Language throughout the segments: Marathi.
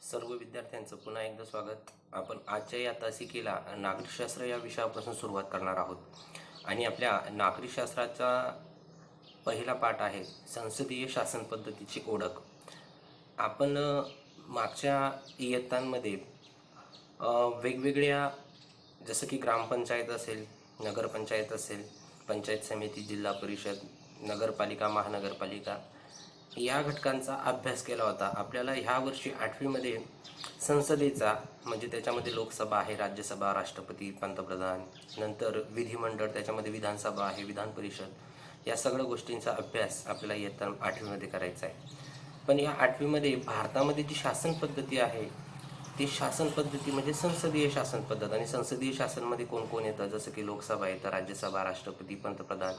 सर्व विद्यार्थ्यांचं पुन्हा एकदा स्वागत. आपण आजच्या या तासिकेला नागरिकशास्त्र या विषयापासून सुरुवात करणार आहोत आणि आपल्या नागरिकशास्त्राचा पहिला पाठ आहे संसदीय शासन पद्धतीची ओळख. आपण मागच्या इयत्तांमध्ये वेगवेगळ्या जसं की ग्रामपंचायत असेल, नगरपंचायत असेल, पंचायत समिती, जिल्हा परिषद, नगरपालिका, महानगरपालिका या घटकांचा अभ्यास केला होता. आपल्याला ह्या वर्षी 8वीमध्ये संसदेचा म्हणजे त्याच्यामध्ये लोकसभा आहे, राज्यसभा, राष्ट्रपती, पंतप्रधान, नंतर विधिमंडळ, त्याच्यामध्ये विधानसभा आहे, विधान परिषद, या सगळ्या गोष्टींचा अभ्यास आपल्याला इयत्ता 8वीमध्ये करायचा आहे. पण या 8वीमध्ये भारतामध्ये जी शासन पद्धती आहे ती शासन पद्धती म्हणजे संसदीय शासन पद्धत. आणि संसदीय शासनमध्ये कोण कोण येतं, जसं की लोकसभा येतं, राज्यसभा, राष्ट्रपती, पंतप्रधान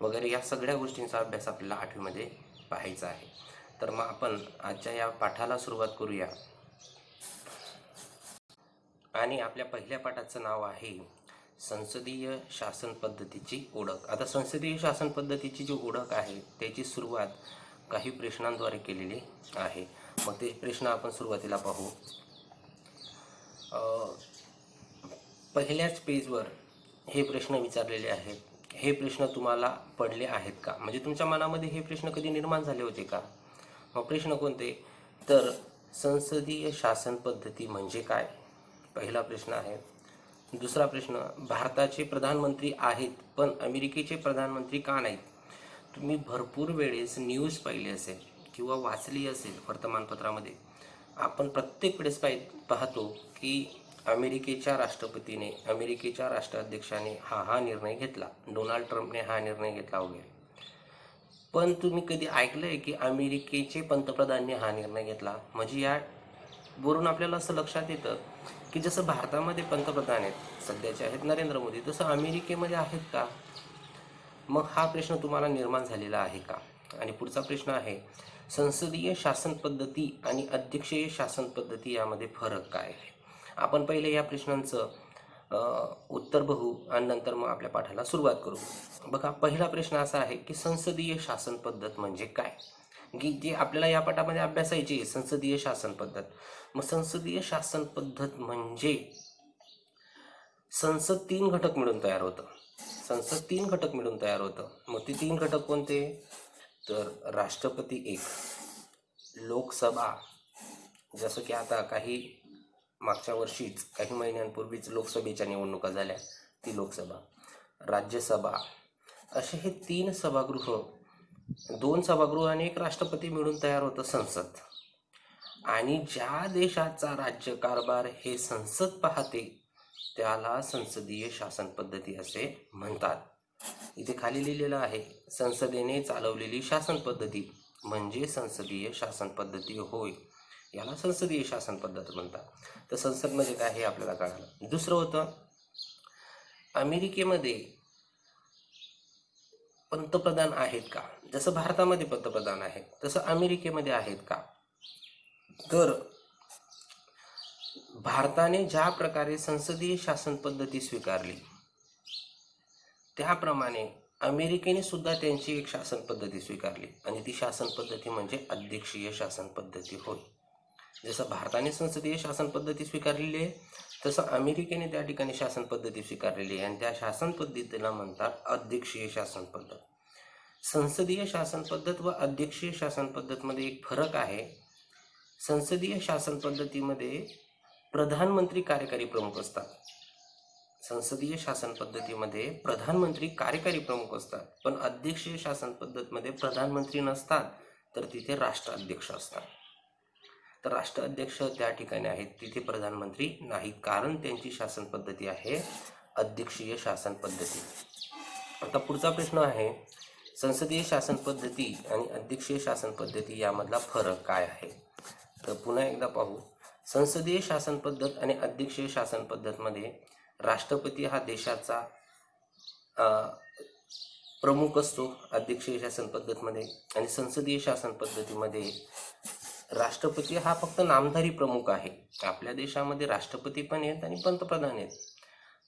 वगैरे या सगळ्या गोष्टींचा अभ्यास आपल्याला 8वीमध्ये पाहायचा आहे. तर मग आपण आजच्या या पाठाला सुरुवात करूया. आणि आपल्या पहिल्या पाठाचं नाव आहे संसदीय शासन पद्धतीची ओळख. आता संसदीय शासन पद्धतीची जी ओळख आहे त्याची सुरुवात काही प्रश्नांद्वारे केलेली आहे. मग ते प्रश्न आपण सुरुवातीला पाहू. पहिल्याच पेजवर हे प्रश्न विचारलेले आहेत. हे प्रश्न तुम्हाला पडले आहेत का, म्हणजे तुमच्या मनामध्ये हे प्रश्न कधी निर्माण झाले होते का? मग प्रश्न कोणते, तर संसदीय शासन पद्धती म्हणजे काय, पहिला प्रश्न आहे. दुसरा प्रश्न, भारताचे प्रधानमंत्री आहेत पण अमेरिकेचे प्रधानमंत्री का नाहीत? तुम्ही भरपूर वेळेस न्यूज पाहिली असेल किंवा वाचली असेल वर्तमानपत्रामध्ये. आपण प्रत्येक वेळेस पाहतो की अमेरिकेच्या राष्ट्रपतीने, अमेरिकेच्या राष्ट्राध्यक्षाने हा निर्णय घेतला, डोनाल्ड ट्रम्पने हा निर्णय घेतला वगैरे. पण तुम्ही कधी ऐकलंय की अमेरिकेचे पंतप्रधानांनी हा निर्णय घेतला? म्हणजे यावरून आपल्याला असं लक्षात येतं की जसं भारतामध्ये पंतप्रधान आहेत, सध्याचे आहेत नरेंद्र मोदी, तसं अमेरिकेमध्ये आहेत का? मग हा प्रश्न तुम्हाला निर्माण झालेला आहे का? आणि पुढचा प्रश्न आहे, संसदीय शासन पद्धती आणि अध्यक्षीय शासन पद्धती यामध्ये फरक काय आहे? आपण पहिले या प्रश्नांचं उत्तर बघू आणि नंतर मग आपल्या पाठाला सुरुवात करू. बघा, पहिला प्रश्न असा आहे की संसदीय शासन पद्धत म्हणजे काय, की जे आपल्याला या पाठामध्ये अभ्यासायची संसदीय शासन पद्धत. मग संसदीय शासन पद्धत म्हणजे संसद 3 घटक मिळून तयार होतं. संसद 3 घटक मिळून तयार होतं. मग ते 3 घटक कोणते, तर राष्ट्रपती एक, लोकसभा, जसं की आता मागच्या वर्षीच काही महिन्यांपूर्वीच लोकसभेच्या निवडणुका झाल्या, ती लोकसभा, राज्यसभा, असे हे 3 सभागृह, 2 सभागृह आणि एक राष्ट्रपती मिळून तयार होतं संसद. आणि ज्या देशाचा राज्यकारभार हे संसद पाहते त्याला संसदीय शासन पद्धती असे म्हणतात. इथे खाली लिहिलेलं आहे, संसदेने चालवलेली शासन पद्धती म्हणजे संसदीय शासन पद्धती होय, याला संसदीय शासन पद्धत म्हणतात. तर संसद म्हणजे काय हे आपल्याला कळालं. दुसरं होतं, अमेरिकेमध्ये पंतप्रधान आहेत का? जसं भारतामध्ये पंतप्रधान आहेत तसं अमेरिकेमध्ये आहेत का? तर भारताने ज्या प्रकारे संसदीय शासन पद्धती स्वीकारली त्याप्रमाणे अमेरिकेने सुद्धा त्यांची एक शासन पद्धती स्वीकारली आणि ती शासन पद्धती म्हणजे अध्यक्षीय शासन पद्धती होय. जसं भारताने संसदीय शासन पद्धती स्वीकारलेली आहे तसं अमेरिकेने त्या ठिकाणी शासन पद्धती स्वीकारलेली आहे आणि त्या शासन पद्धतीला म्हणतात अध्यक्षीय शासन पद्धत. संसदीय शासन पद्धत व अध्यक्षीय शासन पद्धतीमध्ये एक फरक आहे. संसदीय शासन पद्धतीमध्ये प्रधानमंत्री कार्यकारी प्रमुख असतात. संसदीय शासन पद्धतीमध्ये प्रधानमंत्री कार्यकारी प्रमुख असतात. पण अध्यक्षीय शासन पद्धतीमध्ये प्रधानमंत्री नसतात, तर तिथे राष्ट्राध्यक्ष असतात. तर राष्ट्राध्यक्ष त्या ठिकाणी आहेत, तिथे प्रधानमंत्री नाहीत, कारण त्यांची शासन पद्धती आहे अध्यक्षीय शासन पद्धती. आता पुढचा प्रश्न आहे, संसदीय शासन पद्धती आणि अध्यक्षीय शासन पद्धती यामधला फरक काय आहे? तर पुन्हा एकदा पाहू. संसदीय शासन पद्धत आणि अध्यक्षीय शासन पद्धतीमध्ये राष्ट्रपती हा देशाचा प्रमुख असतो अध्यक्षीय शासन पद्धतीमध्ये, आणि संसदीय शासन पद्धतीमध्ये राष्ट्रपती हा फक्त नामधारी प्रमुख आहे. आपल्या देशामध्ये राष्ट्रपती पण आहेत आणि पंतप्रधान आहेत,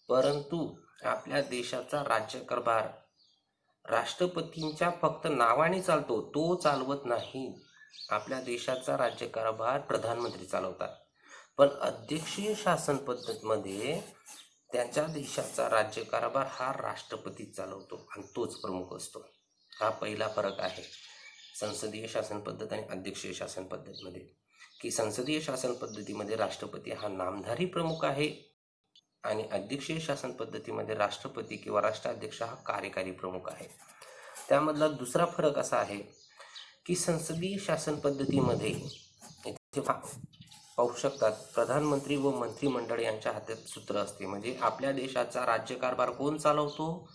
परंतु आपल्या देशाचा राज्यकारभार राष्ट्रपतींच्या फक्त नावाने चालतो, तो चालवत नाही. आपल्या देशाचा राज्यकारभार प्रधानमंत्री चालवतात, पण अध्यक्षीय शासन पद्धतीमध्ये त्यांच्या देशाचा राज्यकारभार हा राष्ट्रपती चालवतो आणि तोच प्रमुख असतो. हा पहिला फरक आहे संसदीय शासन पद्धत आणि अध्यक्षीय शासन पद्धतीमध्ये, की संसदीय शासन पद्धतीमध्ये राष्ट्रपती हा नामधारी प्रमुख आहे आणि अध्यक्षीय शासन पद्धतीमध्ये राष्ट्रपती किंवा राष्ट्राध्यक्ष हा कार्यकारी प्रमुख आहे. त्यामधला दुसरा फरक असा आहे की संसदीय शासन पद्धतीमध्ये इथे पाहू शकतात प्रधानमंत्री व मंत्रिमंडळ यांच्या हातात सूत्र असते. म्हणजे आपल्या देशाचा राज्यकारभार कोण चालवतो,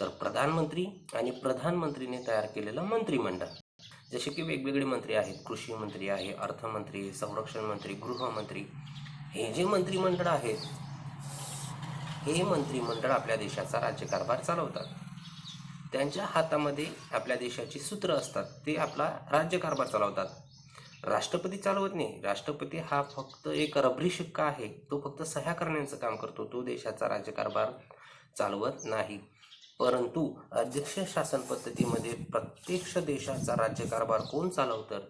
तर प्रधानमंत्री आणि प्रधानमंत्रीने तयार केलेलं मंत्रिमंडळ. जसे की वेगवेगळे मंत्री आहेत, कृषी मंत्री आहे, अर्थमंत्री, संरक्षण मंत्री, गृहमंत्री. हे जे मंत्रिमंडळ आहेत हे मंत्रिमंडळ आपल्या देशाचा राज्यकारभार चालवतात. त्यांच्या हातामध्ये आपल्या देशाची सूत्र असतात, ते आपला राज्यकारभार चालवतात. राष्ट्रपती चालवत नाही. राष्ट्रपती हा फक्त एक रबरी शिक्का आहे, तो फक्त सह्या करण्याचं काम करतो, तो देशाचा राज्यकारभार चालवत नाही. परंतु अध्यक्षीय शासन पद्धतीमध्ये प्रत्यक्ष देशाचा राज्यकारभार कोण चालवतं,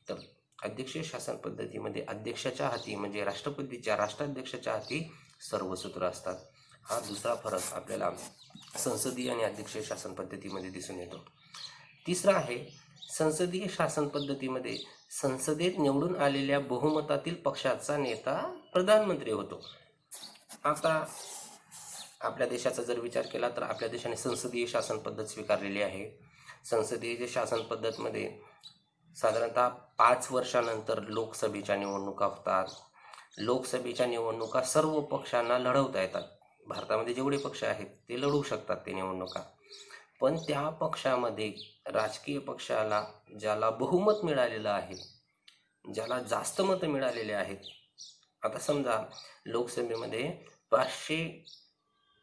तर अध्यक्षीय शासन पद्धतीमध्ये अध्यक्षाच्या हाती म्हणजे राष्ट्राध्यक्षाच्या हाती सर्व सूत्र असतात. हा दुसरा फरक आपल्याला संसदीय आणि अध्यक्षीय शासन पद्धतीमध्ये दिसून येतो. तिसरा आहे संसदीय शासन पद्धतीमध्ये संसदेत निवडून आलेल्या बहुमतातील पक्षाचा नेता प्रधानमंत्री होतो. आता आपल्या देशाचा जर विचार केला तर आपल्या देशाने संसदीय शासन पद्धत स्वीकारलेली आहे. संसदीय शासन पद्धतीमध्ये साधारणतः 5 वर्षानंतर लोकसभेच्या निवडणुका होतात. लोकसभेच्या निवडणुका सर्व पक्षांना लढवता येतात. भारतामध्ये जेवढे पक्ष आहेत ते लढवू शकतात ते निवडणुका, पण त्या पक्षामध्ये राजकीय पक्षाला ज्याला बहुमत मिळालेलं आहे, ज्याला जास्त मतं मिळालेले आहेत, आता समजा लोकसभेमध्ये 500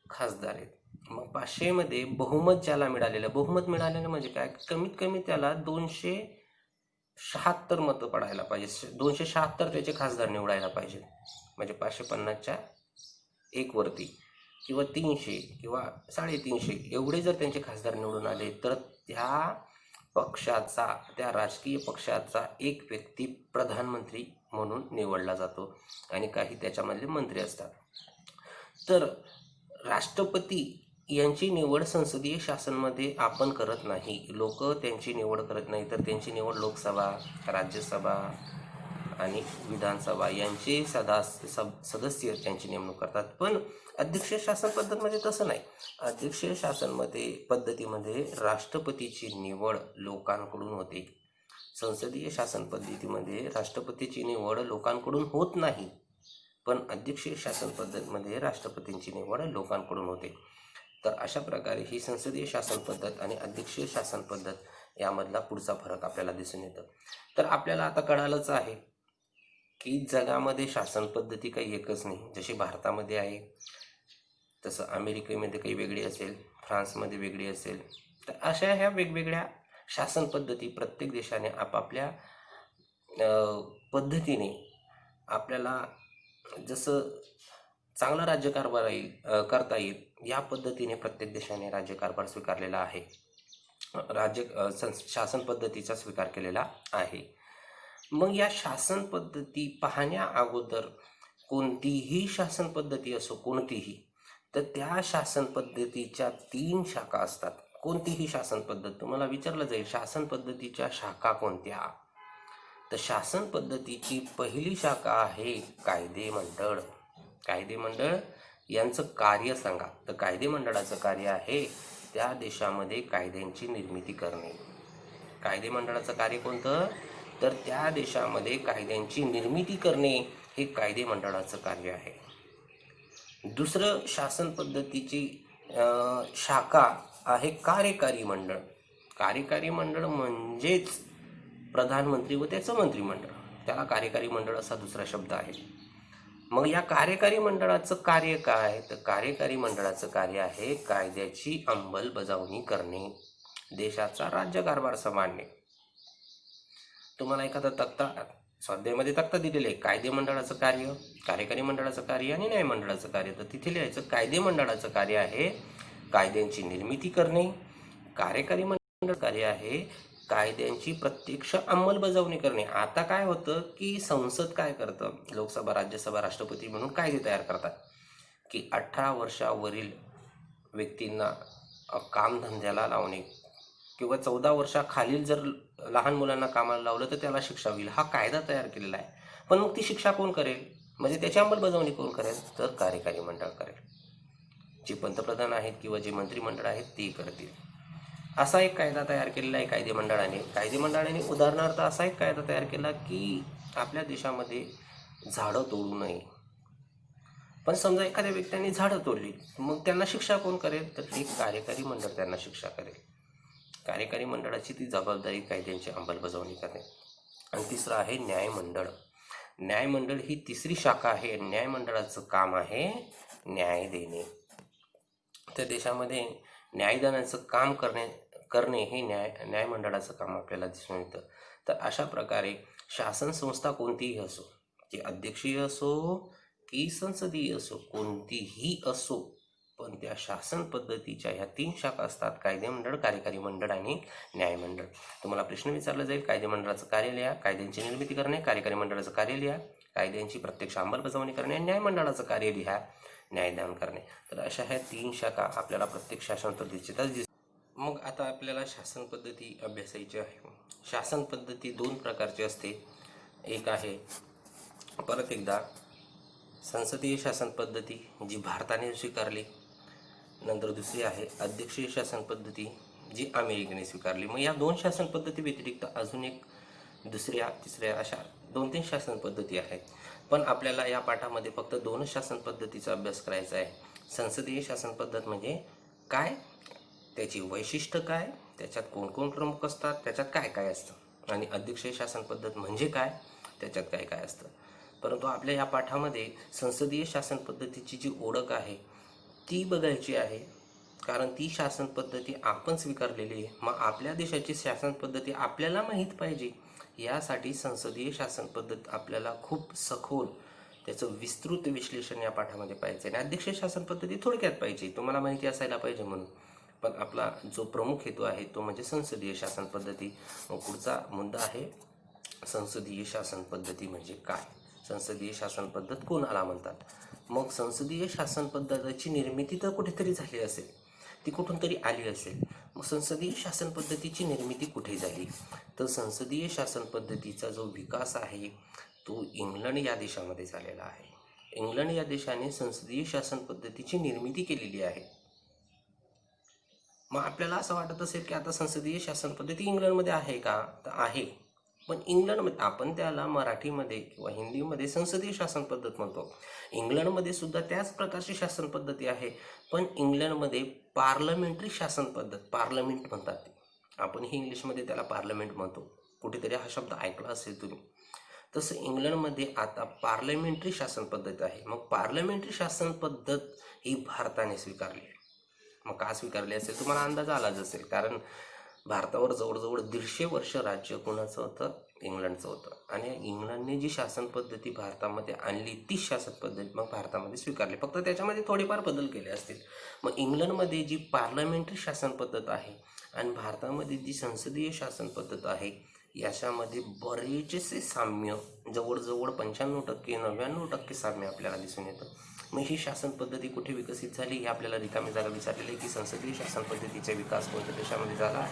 खासदार आहेत, मग 500 मध्ये बहुमत ज्याला मिळालेलं, बहुमत मिळालेलं म्हणजे काय, कमीत कमी त्याला 276 मतं पडायला पाहिजे, 276 त्याचे खासदार निवडायला पाहिजे. म्हणजे 550च्या 1 वरती किंवा 300 किंवा 350 एवढे जर त्यांचे खासदार निवडून आले तर त्या पक्षाचा, त्या राजकीय पक्षाचा एक व्यक्ती प्रधानमंत्री म्हणून निवडला जातो आणि काही त्याच्यामधले मंत्री असतात. तर राष्ट्रपती यांची निवड संसदीय शासनमध्ये आपण करत नाही, लोक त्यांची निवड करत नाही, तर त्यांची निवड लोकसभा, राज्यसभा आणि विधानसभा यांचे सदस्य त्यांची नेमणूक करतात. पण अध्यक्षीय शासन पद्धतीमध्ये तसं नाही. अध्यक्षीय शासनमध्ये पद्धतीमध्ये राष्ट्रपतीची निवड लोकांकडून होते. संसदीय शासन पद्धतीमध्ये राष्ट्रपतीची निवड लोकांकडून होत नाही, पण अध्यक्षीय शासन पद्धतीमध्ये राष्ट्रपतींची निवड लोकांकडून होते. तर अशा प्रकारे ही संसदीय शासन पद्धत आणि अध्यक्षीय शासन पद्धत यामधला पुढचा फरक आपल्याला दिसून येतं. तर आपल्याला आता कळालंच आहे की जगामध्ये शासन पद्धती काही एकच नाही. जशी भारतामध्ये आहे तसं अमेरिकेमध्ये काही वेगळी असेल, फ्रान्समध्ये वेगळी असेल. तर अशा ह्या वेगवेगळ्या शासन पद्धती प्रत्येक देशाने आपापल्या पद्धतीने आपल्याला जसं चांगला राज्यकारभार करता येईल या पद्धतीने प्रत्येक देशाने राज्यकारभार स्वीकारलेला आहे, शासन पद्धतीचा स्वीकार केलेला आहे. मग या शासन पद्धती पाहण्या अगोदर कोणतीही शासन पद्धती असो, कोणतीही, तर त्या शासन पद्धतीच्या 3 शाखा असतात. कोणतीही शासन पद्धत तुम्हाला विचारलं जाईल शासन पद्धतीच्या शाखा कोणत्या, तर शासन पद्धतीची पहिली शाखा आहे कायदेमंडळ. कायदेमंडळ यांचं कार्य सांगा, तर कायदेमंडळाचं कार्य आहे त्या देशामध्ये कायद्यांची निर्मिती करणे. कायदेमंडळाचं कार्य कोणतं, तर त्या देशामध्ये कायद्यांची निर्मिती करणे हे कायदेमंडळाचं कार्य आहे. दुसरं शासन पद्धतीची शाखा आहे कार्यकारी मंडळ. कार्यकारी मंडळ म्हणजेच प्रधानमंत्री व त्याचं मंत्रिमंडळ, त्याला कार्यकारी मंडळ असा दुसरा शब्द आहे. मग या कार्यकारी मंडळाचं कार्य काय, तर कार्यकारी मंडळाचं कार्य आहे कायद्याची अंमलबजावणी करणे, देशाचा राज्यकारभार सांभाळणे. तुम्हाला एखादा तक्ता स्वाध्यायामध्ये तक्ता दिलेले आहे, कायदे मंडळाचं कार्य, कार्यकारी मंडळाचं कार्य आणि न्याय मंडळाचं कार्य. तर तिथे लिहायचं कायदे मंडळाचं कार्य आहे कायद्यांची निर्मिती करणे, कार्यकारी मंडळ कार्य आहे कायद्यांची प्रत्यक्ष अंमलबजावणी करणे. आता काय होतं की संसद काय करतं, लोकसभा, राज्यसभा, राष्ट्रपती म्हणून कायदे तयार करतात की 18 वर्षावरील व्यक्तींना कामधंद्याला लावणे किंवा 14 वर्षाखालील जर लहान मुलांना कामाला लावलं तर त्याला शिक्षा होईल, हा कायदा तयार केलेला आहे. पण मग ती शिक्षा कोण करेल, म्हणजे त्याची अंमलबजावणी कोण करेल, तर कार्यकारी मंडळ करेल. जे पंतप्रधान आहेत किंवा जे मंत्रिमंडळ आहेत ते करतील. असा एक कायदा तयार केलेला आहे कायदेमंडळाने. उदाहरणार्थ असा एक कायदा तयार केला की आपल्या देशामध्ये झाडं तोडू नये. पण समजा एखाद्या व्यक्तीने झाडं तोडली, मग त्यांना शिक्षा कोण करेल, तर एक कार्यकारी मंडळ त्यांना शिक्षा करेल. कार्यकारी मंडळाची ती जबाबदारी कायद्यांची अंमलबजावणी करणे. आणि तिसरं आहे न्यायमंडळ. न्यायमंडळ ही तिसरी शाखा आहे. न्यायमंडळाचं काम आहे न्याय देणे. त्या देशामध्ये न्यायदानाचं काम करणे हे न्यायमंडळाचं काम आपल्याला दिसून येतं. तर अशा प्रकारे शासन संस्था कोणतीही असो, ती अध्यक्षीय असो की संसदीय असो, कोणतीही असो, पण त्या शासन पद्धतीच्या ह्या 3 शाखा असतात: कायदेमंडळ, कार्यकारी मंडळ आणि न्यायमंडळ. तुम्हाला प्रश्न विचारला जाईल, कायदेमंडळाचं कार्य लिहा, कायद्यांची निर्मिती करणे; कार्यकारी मंडळाचं कार्य लिहा, कायद्यांची प्रत्यक्ष अंमलबजावणी करणे; न्यायमंडळाचं कार्य लिहा, न्यायदान करणे. तर अशा ह्या 3 शाखा आपल्याला प्रत्येक शासन पद्धतीच्या दिसतात. मग आता आपल्याला शासन पद्धती अभ्यासायची आहे. शासन पद्धती 2 प्रकारची असते. एक आहे, परत एकदा, संसदीय शासन पद्धती जी भारताने स्वीकारली. नंतर दुसरी आहे अध्यक्षीय शासन पद्धती जी अमेरिकेने स्वीकारली. मग या 2 शासन पद्धती व्यतिरिक्त अजून एक दुसऱ्या, तिसऱ्या अशा 2-3 शासन पद्धती आहेत. पण आपल्याला या पाठामध्ये फक्त 2च शासन पद्धतीचा अभ्यास करायचा आहे. संसदीय शासन पद्धत म्हणजे काय, त्याची वैशिष्ट्य काय, त्याच्यात कोण प्रमुख असतात, त्याच्यात काय काय असतं, आणि अध्यक्षीय शासन पद्धत म्हणजे काय, त्याच्यात काय काय असतं. परंतु आपल्या या पाठामध्ये संसदीय शासन पद्धतीची जी ओळख आहे ती बघायची आहे, कारण ती शासन पद्धती आपण स्वीकारलेली आहे. मग आपल्या देशाची शासन पद्धती आपल्याला माहीत पाहिजे, यासाठी संसदीय शासन पद्धत आपल्याला खूप सखोल त्याचं विस्तृत विश्लेषण या पाठामध्ये पाहिजे. आणि अध्यक्षीय शासन पद्धती थोडक्यात पाहिजे, तुम्हाला माहिती असायला पाहिजे म्हणून. पण आपला जो प्रमुख हेतू आहे तो म्हणजे संसदीय शासन पद्धती. मग पुढचा मुद्दा आहे संसदीय शासन पद्धती म्हणजे काय, संसदीय शासन पद्धत कोणाला म्हणतात. मग संसदीय शासन पद्धतीची निर्मिती तर कुठेतरी झाली असेल, ती कुठून तरी आली असेल. मग संसदीय शासन पद्धतीची निर्मिती कुठे झाली, तर संसदीय शासन पद्धतीचा जो विकास आहे तो इंग्लंड या देशामध्ये झालेला आहे. इंग्लंड या देशाने संसदीय शासन पद्धतीची निर्मिती केलेली आहे. मग आपल्याला असं वाटत असेल की आता संसदीय शासन पद्धती इंग्लंडमध्ये आहे का, तर आहे. पण इंग्लंडमध्ये आपण त्याला मराठीमध्ये किंवा हिंदीमध्ये संसदीय शासन पद्धत म्हणतो. इंग्लंडमध्ये सुद्धा त्याच प्रकारची शासन पद्धती आहे, पण इंग्लंडमध्ये पार्लमेंटरी शासन पद्धत, पार्लमेंट म्हणतात ते, आपणही इंग्लिशमध्ये त्याला पार्लमेंट म्हणतो, कुठेतरी हा शब्द ऐकला असेल तुम्ही. तसं इंग्लंडमध्ये आता पार्लमेंटरी शासन पद्धत आहे. मग पार्लमेंटरी शासन पद्धत ही भारताने स्वीकारली. मग का स्वीकारली असेल, तुम्हाला अंदाज आलाच असेल, कारण भारतावर जवळजवळ 150 वर्ष राज्य कोणाचं होतं, इंग्लंडचं होतं. आणि इंग्लंडने जी शासन पद्धती भारतामध्ये आणली तीच शासन पद्धती मग भारतामध्ये स्वीकारली, फक्त त्याच्यामध्ये थोडेफार बदल केले असतील. मग इंग्लंडमध्ये जी पार्लमेंटरी शासन पद्धत आहे आणि भारतामध्ये जी संसदीय शासन पद्धत आहे याच्यामध्ये बरेचसे साम्य, जवळजवळ 95% 99% साम्य आपल्याला दिसून येतं. मग ही शासन पद्धती कुठे विकसित झाली हे आपल्याला रिकामी जागा विचारलेली आहे की संसदीय शासन पद्धतीचा विकास कोणत्या देशामध्ये झाला,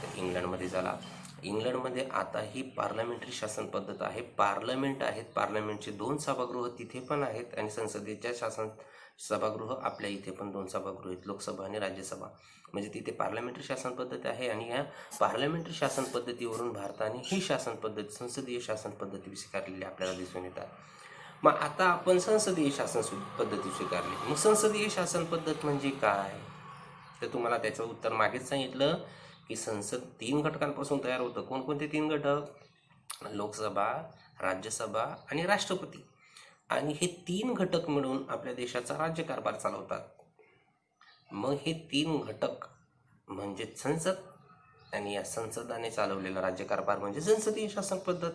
तर इंग्लंडमध्ये झाला. इंग्लंडमध्ये आता ही पार्लमेंटरी शासन पद्धत आहे. पार्लमेंट आहेत, पार्लमेंटचे 2 सभागृह तिथे पण आहेत आणि संसदेच्या शासन सभागृह आपल्या इथे पण 2 सभागृह आहेत, लोकसभा आणि राज्यसभा. म्हणजे तिथे पार्लमेंटरी शासन पद्धती आहे आणि या पार्लमेंटरी शासन पद्धतीवरून भारताने ही शासन पद्धती, संसदीय शासन पद्धती स्वीकारलेली आपल्याला दिसून येतात. मग आता आपण संसदीय शासन पद्धती स्वीकारली. मग संसदीय शासन पद्धत म्हणजे काय, तर तुम्हाला त्याचं उत्तर मागेच सांगितलं की संसद 3 घटकांपासून तयार होतं. कोणकोणते 3 घटक, लोकसभा, राज्यसभा आणि राष्ट्रपती. आणि हे 3 घटक मिळून आपल्या देशाचा राज्यकारभार चालवतात. मग हे 3 घटक म्हणजे संसद, आणि या संसदाने चालवलेला राज्यकारभार म्हणजे संसदीय शासन पद्धत.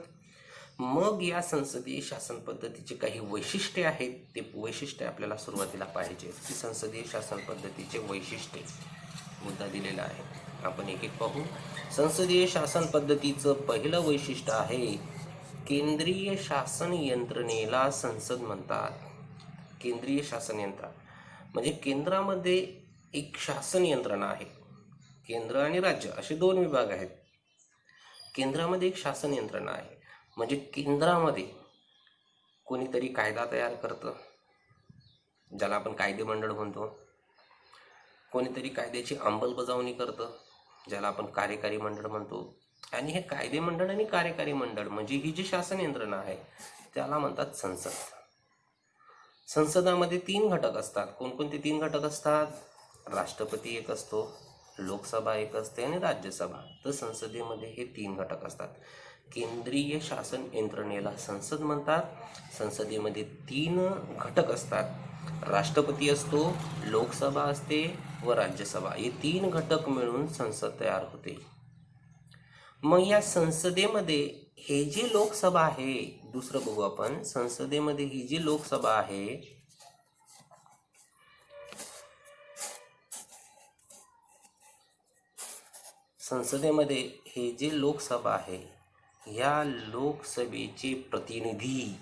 मग या संसदीय शासन पद्धतीचे काही वैशिष्ट्ये आहेत, ते वैशिष्ट्ये आपल्याला सुरुवातीला पाहिजे की संसदीय शासन पद्धतीचे वैशिष्ट्ये मुद्दा दिलेला आहे. आपण एक एक पाहू. संसदीय शासन पद्धतीचं पहिलं वैशिष्ट्य आहे केंद्रीय शासन यंत्रणेला संसद म्हणतात. केंद्रीय शासन यंत्रणा म्हणजे केंद्रामध्ये एक शासन यंत्रणा आहे. केंद्र आणि राज्य असे दोन विभाग आहेत. केंद्रामध्ये एक शासन यंत्रणा आहे म्हणजे केंद्रामध्ये कोणीतरी कायदा तयार करतं, ज्याला आपण कायदेमंडळ म्हणतो. कोणीतरी कायद्याची अंमलबजावणी करतं, ज्याला आपण कार्यकारी मंडळ म्हणतो. आणि हे कायदेमंडळ आणि कार्यकारी मंडळ म्हणजे ही जी शासन यंत्रणा आहे त्याला म्हणतात संसद. संसदामध्ये 3 घटक असतात. कोणकोणते 3 घटक असतात? राष्ट्रपती एक असतो, लोकसभा एक असते आणि राज्यसभा. तर संसदेमध्ये हे 3 घटक असतात. केंद्रीय शासन यंत्रणेला संसद म्हणतात. संसदेमध्ये 3 घटक असतात. राष्ट्रपती असतो, लोकसभा असते व राज्यसभा. हे 3 घटक मिळून संसद तयार होते. मग या संसदेमध्ये हे जी लोकसभा आहे, दुसरं बघू आपण. संसदेमध्ये ही जी लोकसभा आहे संसदेमध्ये हे जे लोकसभा आहे या लोकसभेचे प्रतिनिधी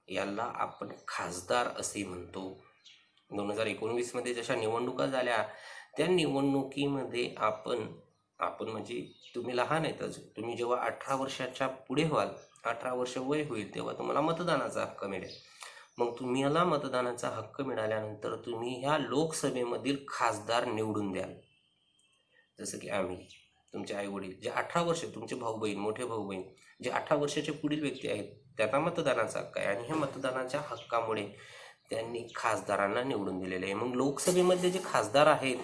याला आपण खासदार असे म्हणतो. 2019मध्ये जशा निवडणुका झाल्या त्या निवडणुकीमध्ये आपण म्हणजे तुम्ही लहान आहेत अजून, तुम्ही जेव्हा 18 वर्षाच्या पुढे व्हाल, 18 वर्ष वय होईल तेव्हा तुम्हाला मतदानाचा हक्क मिळेल. मग तुम्हाला मतदानाचा हक्क मिळाल्यानंतर तुम्ही ह्या लोकसभेमधील खासदार निवडून द्याल. जसं की आम्ही, तुमचे आई वडील जे 18 वर्ष, तुमचे भाऊ बहीण, मोठे भाऊ बहीण जे 18 वर्षाचे पुढील व्यक्ती आहेत त्यांना मतदानाचा हक्क आहे. आणि ह्या मतदानाच्या हक्कामुळे त्यांनी खासदारांना निवडून दिलेले आहे. मग लोकसभेमध्ये जे खासदार आहेत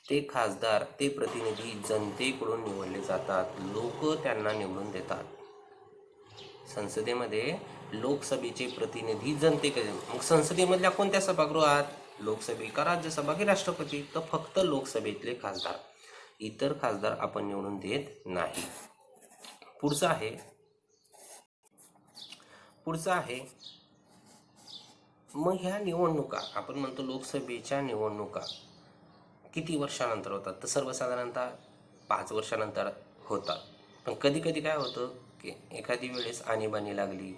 ते खासदार, ते प्रतिनिधी जनतेकडून निवडले जातात. लोक त्यांना निवडून देतात. संसदेमध्ये लोकसभेचे प्रतिनिधी जनतेकडे. मग संसदेमधल्या कोणत्या सभागृहात? लोकसभे का राज्यसभा की राष्ट्रपती? तर फक्त लोकसभेतले खासदार. इतर खासदार आपण निवडून देत नाही. पुढचं आहे मग ह्या निवडणुका आपण म्हणतो लोकसभेच्या निवडणुका किती वर्षानंतर होतात? तर सर्वसाधारणतः 5 वर्षानंतर होतात. पण कधी कधी काय होतं की एखादी वेळेस आणीबाणी लागली,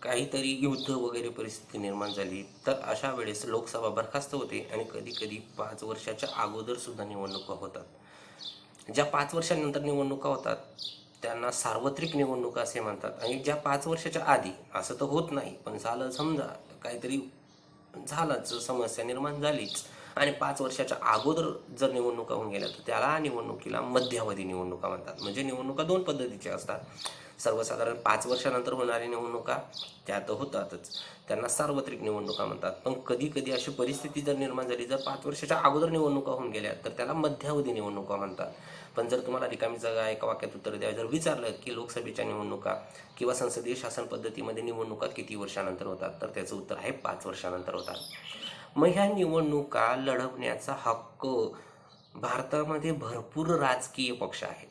काहीतरी युद्ध वगैरे परिस्थिती निर्माण झाली तर अशा वेळेस लोकसभा बरखास्त होते आणि कधी कधी 5 वर्षाच्या अगोदर सुद्धा निवडणुका होतात. ज्या 5 वर्षांनंतर निवडणुका होतात त्यांना सार्वत्रिक निवडणुका असे म्हणतात. आणि ज्या 5 वर्षाच्या आधी, असं तर होत नाही पण झालं, समजा काहीतरी झालंच, समस्या निर्माण झालीच आणि 5 वर्षाच्या अगोदर जर निवडणुका होऊन गेल्या तर त्याला निवडणुकीला मध्यावधी निवडणुका म्हणतात. म्हणजे निवडणुका 2 पद्धतीच्या असतात. सर्वसाधारण 5 वर्षानंतर होणारी निवडणुका त्या तर होतातच, त्यांना सार्वत्रिक निवडणुका म्हणतात. पण कधी कधी अशी परिस्थिती जर निर्माण झाली, जर 5 वर्षाच्या अगोदर निवडणुका होऊन गेल्या तर त्याला मध्यावधी निवडणुका म्हणतात. पण जर तुम्हाला रिकामी जागा एका वाक्यात उत्तर द्यावं जर विचारलं की लोकसभेच्या निवडणुका किंवा संसदीय शासन पद्धतीमध्ये निवडणुका किती वर्षानंतर होतात, तर त्याचं उत्तर आहे 5 वर्षानंतर होतात. मग ह्या निवडणुका लढवण्याचा हक्क भारतामध्ये भरपूर राजकीय पक्ष आहेत.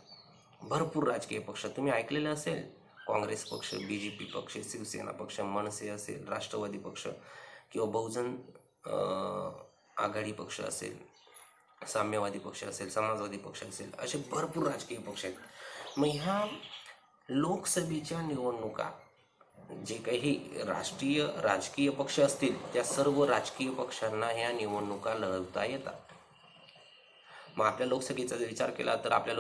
भरपूर राजकीय पक्ष तुम्ही ऐकलेलं असेल. काँग्रेस पक्ष, BJP पक्ष, शिवसेना पक्ष, मनसे असेल, राष्ट्रवादी पक्ष किंवा बहुजन आघाडी पक्ष असेल, साम्यवादी पक्ष असेल, समाजवादी पक्ष असेल, असे भरपूर राजकीय पक्ष आहेत. मग ह्या लोकसभेच्या निवडणुका जे काही राजकीय पक्ष असतील त्या सर्व राजकीय पक्षांना ह्या निवडणुका लढवता येतात. मग आपल्या लोकसभेचा जर विचार केला तर आपल्या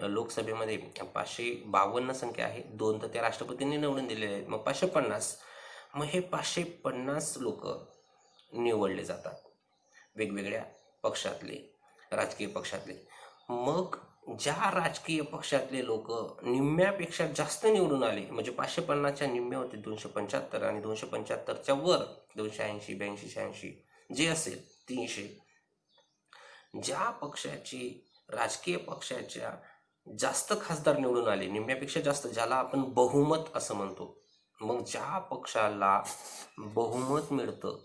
लोकसभेमध्ये 552 संख्या आहे. 2 तर त्या राष्ट्रपतींनी निवडून दिलेले आहेत. मग 550. मग हे 550 लोक निवडले जातात वेगवेगळ्या पक्षातले, राजकीय पक्षातले. मग ज्या राजकीय पक्षातले लोक निम्म्यापेक्षा जास्त निवडून आले, म्हणजे 550च्या निम्मे होते 275 आणि 275च्या वर 280, 82, 86 जे असेल 300, ज्या पक्षाचे, राजकीय पक्षाच्या जास्त खासदार निवडून आले, निम्म्यापेक्षा जास्त, ज्याला आपण बहुमत असं म्हणतो. मग ज्या पक्षाला बहुमत मिळतं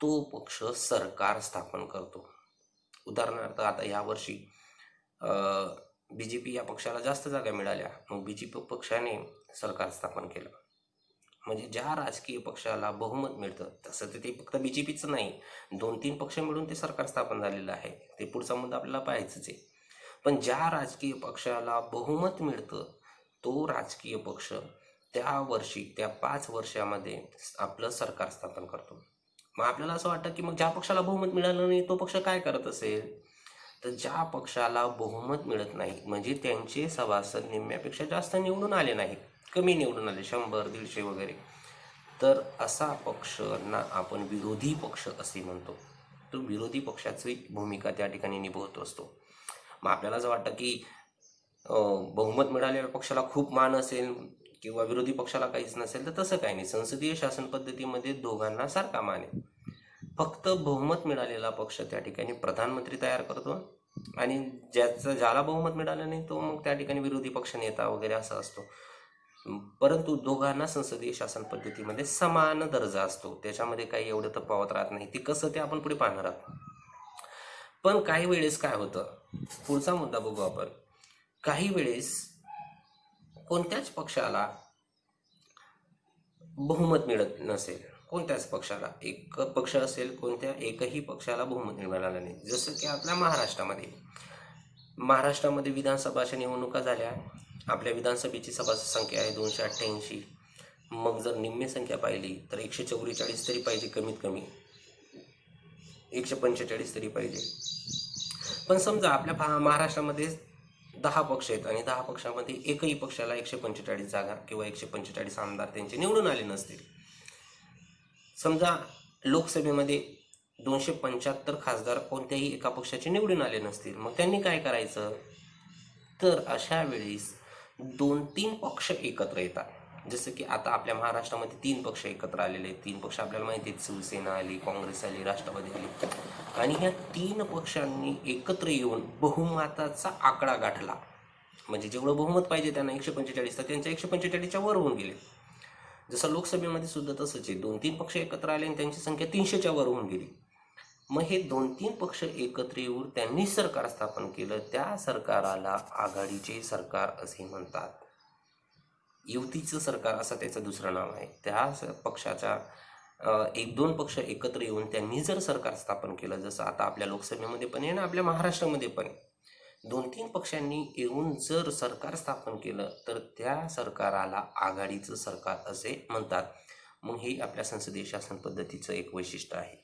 तो पक्ष सरकार स्थापन करतो. उदाहरणार्थ आता यावर्षी BJP या पक्षाला जास्त जागा मिळाल्या, मग BJP पक्षाने सरकार स्थापन केलं. म्हणजे ज्या राजकीय पक्षाला बहुमत मिळतं, तसं ते फक्त BJPचं नाही, 2-3 पक्ष मिळून ते सरकार स्थापन झालेलं आहे. ते पुढचा मुद्दा आपल्याला पाहायचंच आहे. पण ज्या राजकीय पक्षाला बहुमत मिळतं तो राजकीय पक्ष त्या वर्षी त्या 5 वर्षामध्ये आपलं सरकार स्थापन करतो. मग आपल्याला असं वाटतं की मग ज्या पक्षाला बहुमत मिळालं नाही तो पक्ष काय करत असेल, तर ज्या पक्षाला बहुमत मिळत नाही म्हणजे त्यांचे सभासद निम्म्यापेक्षा जास्त निवडून आले नाहीत, कमी निवडून आले 100-150 वगैरे, तर असा पक्षांना आपण विरोधी पक्ष असे म्हणतो. तो विरोधी पक्षाची भूमिका त्या ठिकाणी निभवत असतो. मग आपल्याला असं वाटतं की बहुमत मिळालेल्या पक्षाला खूप मान असेल किंवा विरोधी पक्षाला काहीच नसेल, तर तसं काही नाही. संसदीय शासन पद्धतीमध्ये दोघांना सारखा मान आहे. फक्त बहुमत मिळालेला पक्ष त्या ठिकाणी प्रधानमंत्री तयार करतो आणि ज्याला बहुमत मिळालं नाही तो मग त्या ठिकाणी विरोधी पक्ष नेता वगैरे असा असतो. परंतु दोघांना संसदीय शासन पद्धतीमध्ये समान दर्जा असतो, त्याच्यामध्ये काही एवढं तफावत राहत नाही. ते कसं ते आपण पुढे पाहणार आहोत. पण काही वेळेस काय होतं, पुढचा मुद्दा बघू आपण. काही वेळेस कोणत्याच पक्षाला बहुमत मिळत नसेल, कोणत्याच पक्षाला एक पक्ष असेल एकही पक्षाला बहुमत मिळालं नाही. जसं की आपल्या महाराष्ट्रामध्ये विधानसभाच्या निवडणुका झाल्या. आपल्या विधानसभेची संख्या आहे 288. मग जर निम्मी संख्या पाहिली तर 144 तरी पाहिजे, कमीत कमी 145 तरी पाहिजे. पण समजा आपल्या महाराष्ट्रामध्ये 10 पक्ष आहेत आणि 10 पक्षामध्ये एकही पक्षाला 145 जागा किंवा 145 आमदार त्यांचे निवडून आले नसतील. समजा लोकसभेमध्ये 275 खासदार कोणत्याही एका पक्षाचे निवडून आले नसतील, मग त्यांनी काय करायचं, तर अशा वेळेस 2-3 पक्ष एकत्र येतात. जसं की आता आपल्या महाराष्ट्रामध्ये 3 पक्ष एकत्र आलेले आहेत. 3 पक्ष आपल्याला माहिती आहेत, शिवसेना आली, काँग्रेस आली, राष्ट्रवादी आली. आणि ह्या 3 पक्षांनी एकत्र येऊन बहुमताचा आकडा गाठला. म्हणजे जेवढं बहुमत पाहिजे त्यांना 145, तर त्यांच्या 145च्या वर होऊन गेले. जसं लोकसभेमध्ये सुद्धा तसंच आहे, 2-3 पक्ष एकत्र आले आणि त्यांची संख्या 300च्या वर होऊन गेली. मग हे 2-3 पक्ष एकत्र येऊन त्यांनी सरकार स्थापन केलं. त्या सरकाराला आघाडीचे सरकार असे म्हणतात. युतीचं सरकार असं त्याचं दुसरं नाव आहे. त्या पक्षाच्या 1-2 पक्ष एकत्र येऊन त्यांनी जर सरकार स्थापन केलं, जसं आता आपल्या लोकसभेमध्ये पण आहे ना, आपल्या महाराष्ट्रामध्ये पण 2-3 पक्षांनी येऊन जर सरकार स्थापन केलं तर त्या सरकाराला आघाडीचं सरकार असे म्हणतात. मग हे आपल्या संसदीय शासन पद्धतीचं एक वैशिष्ट्य आहे.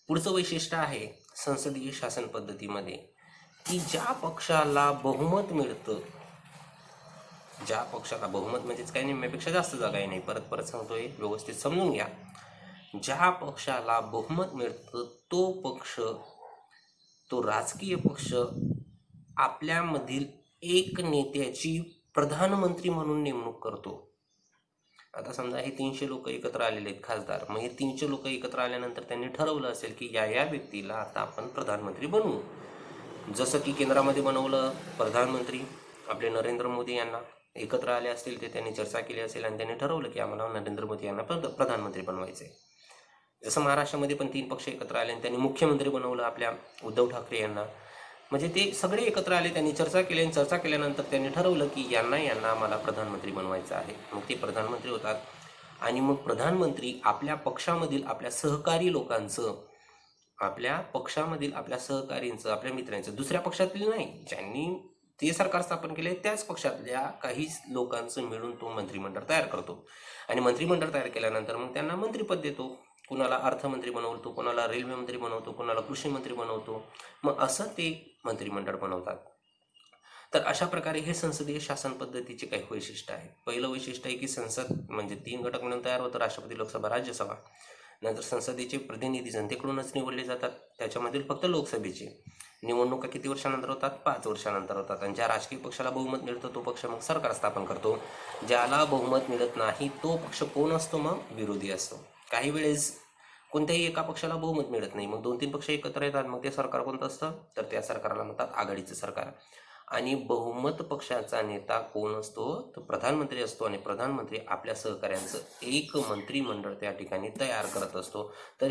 पुढचं वैशिष्ट्य आहे संसदीय शासन पद्धतीमध्ये की ज्या पक्षाला बहुमत मिळतं, ज्या पक्षाला बहुमत म्हणजेच काही निम्म्यापेक्षा जास्त जागाही नाही, परत सांगतोय, व्यवस्थित समजून घ्या. ज्या पक्षाला बहुमत मिळतं तो पक्ष, तो राजकीय पक्ष आपल्यामधील एक नेत्याची प्रधानमंत्री म्हणून नेमणूक करतो. आता समजा हे 300 लोक एकत्र आलेले आहेत खासदार. मग हे 300 लोक एकत्र आल्यानंतर त्यांनी ठरवलं असेल की या व्यक्तीला आता आपण प्रधानमंत्री बनवू. जसं की केंद्रामध्ये बनवलं प्रधानमंत्री आपले नरेंद्र मोदी यांना. एकत्र आले असतील ते त्यांनी चर्चा केली असेल आणि त्यांनी ठरवलं की आम्हाला नरेंद्र मोदी यांना प्रधानमंत्री बनवायचे. जसं महाराष्ट्रामध्ये पण 3 पक्ष एकत्र आले आणि त्यांनी मुख्यमंत्री बनवलं आपल्या उद्धव ठाकरे यांना. म्हणजे ते सगळे एकत्र आले, त्यांनी चर्चा केली आणि चर्चा केल्यानंतर त्यांनी ठरवलं की यांना आम्हाला प्रधानमंत्री बनवायचं आहे. मग ते प्रधानमंत्री होतात. आणि मग प्रधानमंत्री आपल्या पक्षामधील आपल्या सहकारी लोकांचं, आपल्या पक्षामधील आपल्या सहकारींचं, आपल्या मित्रांचं, दुसऱ्या पक्षातील नाही, ज्यांनी ते सरकार स्थापन केले त्याच पक्षातल्या काही लोकांचं मिळून तो मंत्रिमंडळ तयार करतो. आणि मंत्रिमंडळ तयार केल्यानंतर मग त्यांना मंत्रिपद देतो. कुणाला अर्थमंत्री बनवतो, कुणाला रेल्वे मंत्री बनवतो, कुणाला कृषी मंत्री बनवतो. मग असं ते मंत्रिमंडळ बनवतात. तर अशा प्रकारे हे संसदीय शासन पद्धतीचे काही वैशिष्ट्य आहे. पहिलं वैशिष्ट्य आहे की संसद म्हणजे 3 घटक म्हणून तयार होतं, राष्ट्रपती, लोकसभा, राज्यसभा. नंतर संसदेचे प्रतिनिधी जनतेकडूनच निवडले जातात. त्याच्यामधील फक्त लोकसभेचे निवडणुका किती वर्षानंतर होतात? 5 वर्षानंतर होतात. आणि ज्या राजकीय पक्षाला बहुमत मिळतं तो पक्ष मग सरकार स्थापन करतो. ज्याला बहुमत मिळत नाही तो पक्ष कोण असतो? मग विरोधी असतो. काही वेळेस कोणत्याही एका पक्षाला बहुमत मिळत नाही, मग 2-3 पक्ष एकत्र येतात. मग ते सरकार कोणतं असतं? तर त्या सरकारला म्हणतात आघाडीचं सरकार. आणि बहुमत पक्षाचा नेता कोण असतो? तर प्रधानमंत्री असतो. आणि प्रधानमंत्री आपल्या सहकाऱ्यांचं एक मंत्रिमंडळ त्या ठिकाणी तयार करत असतो. तर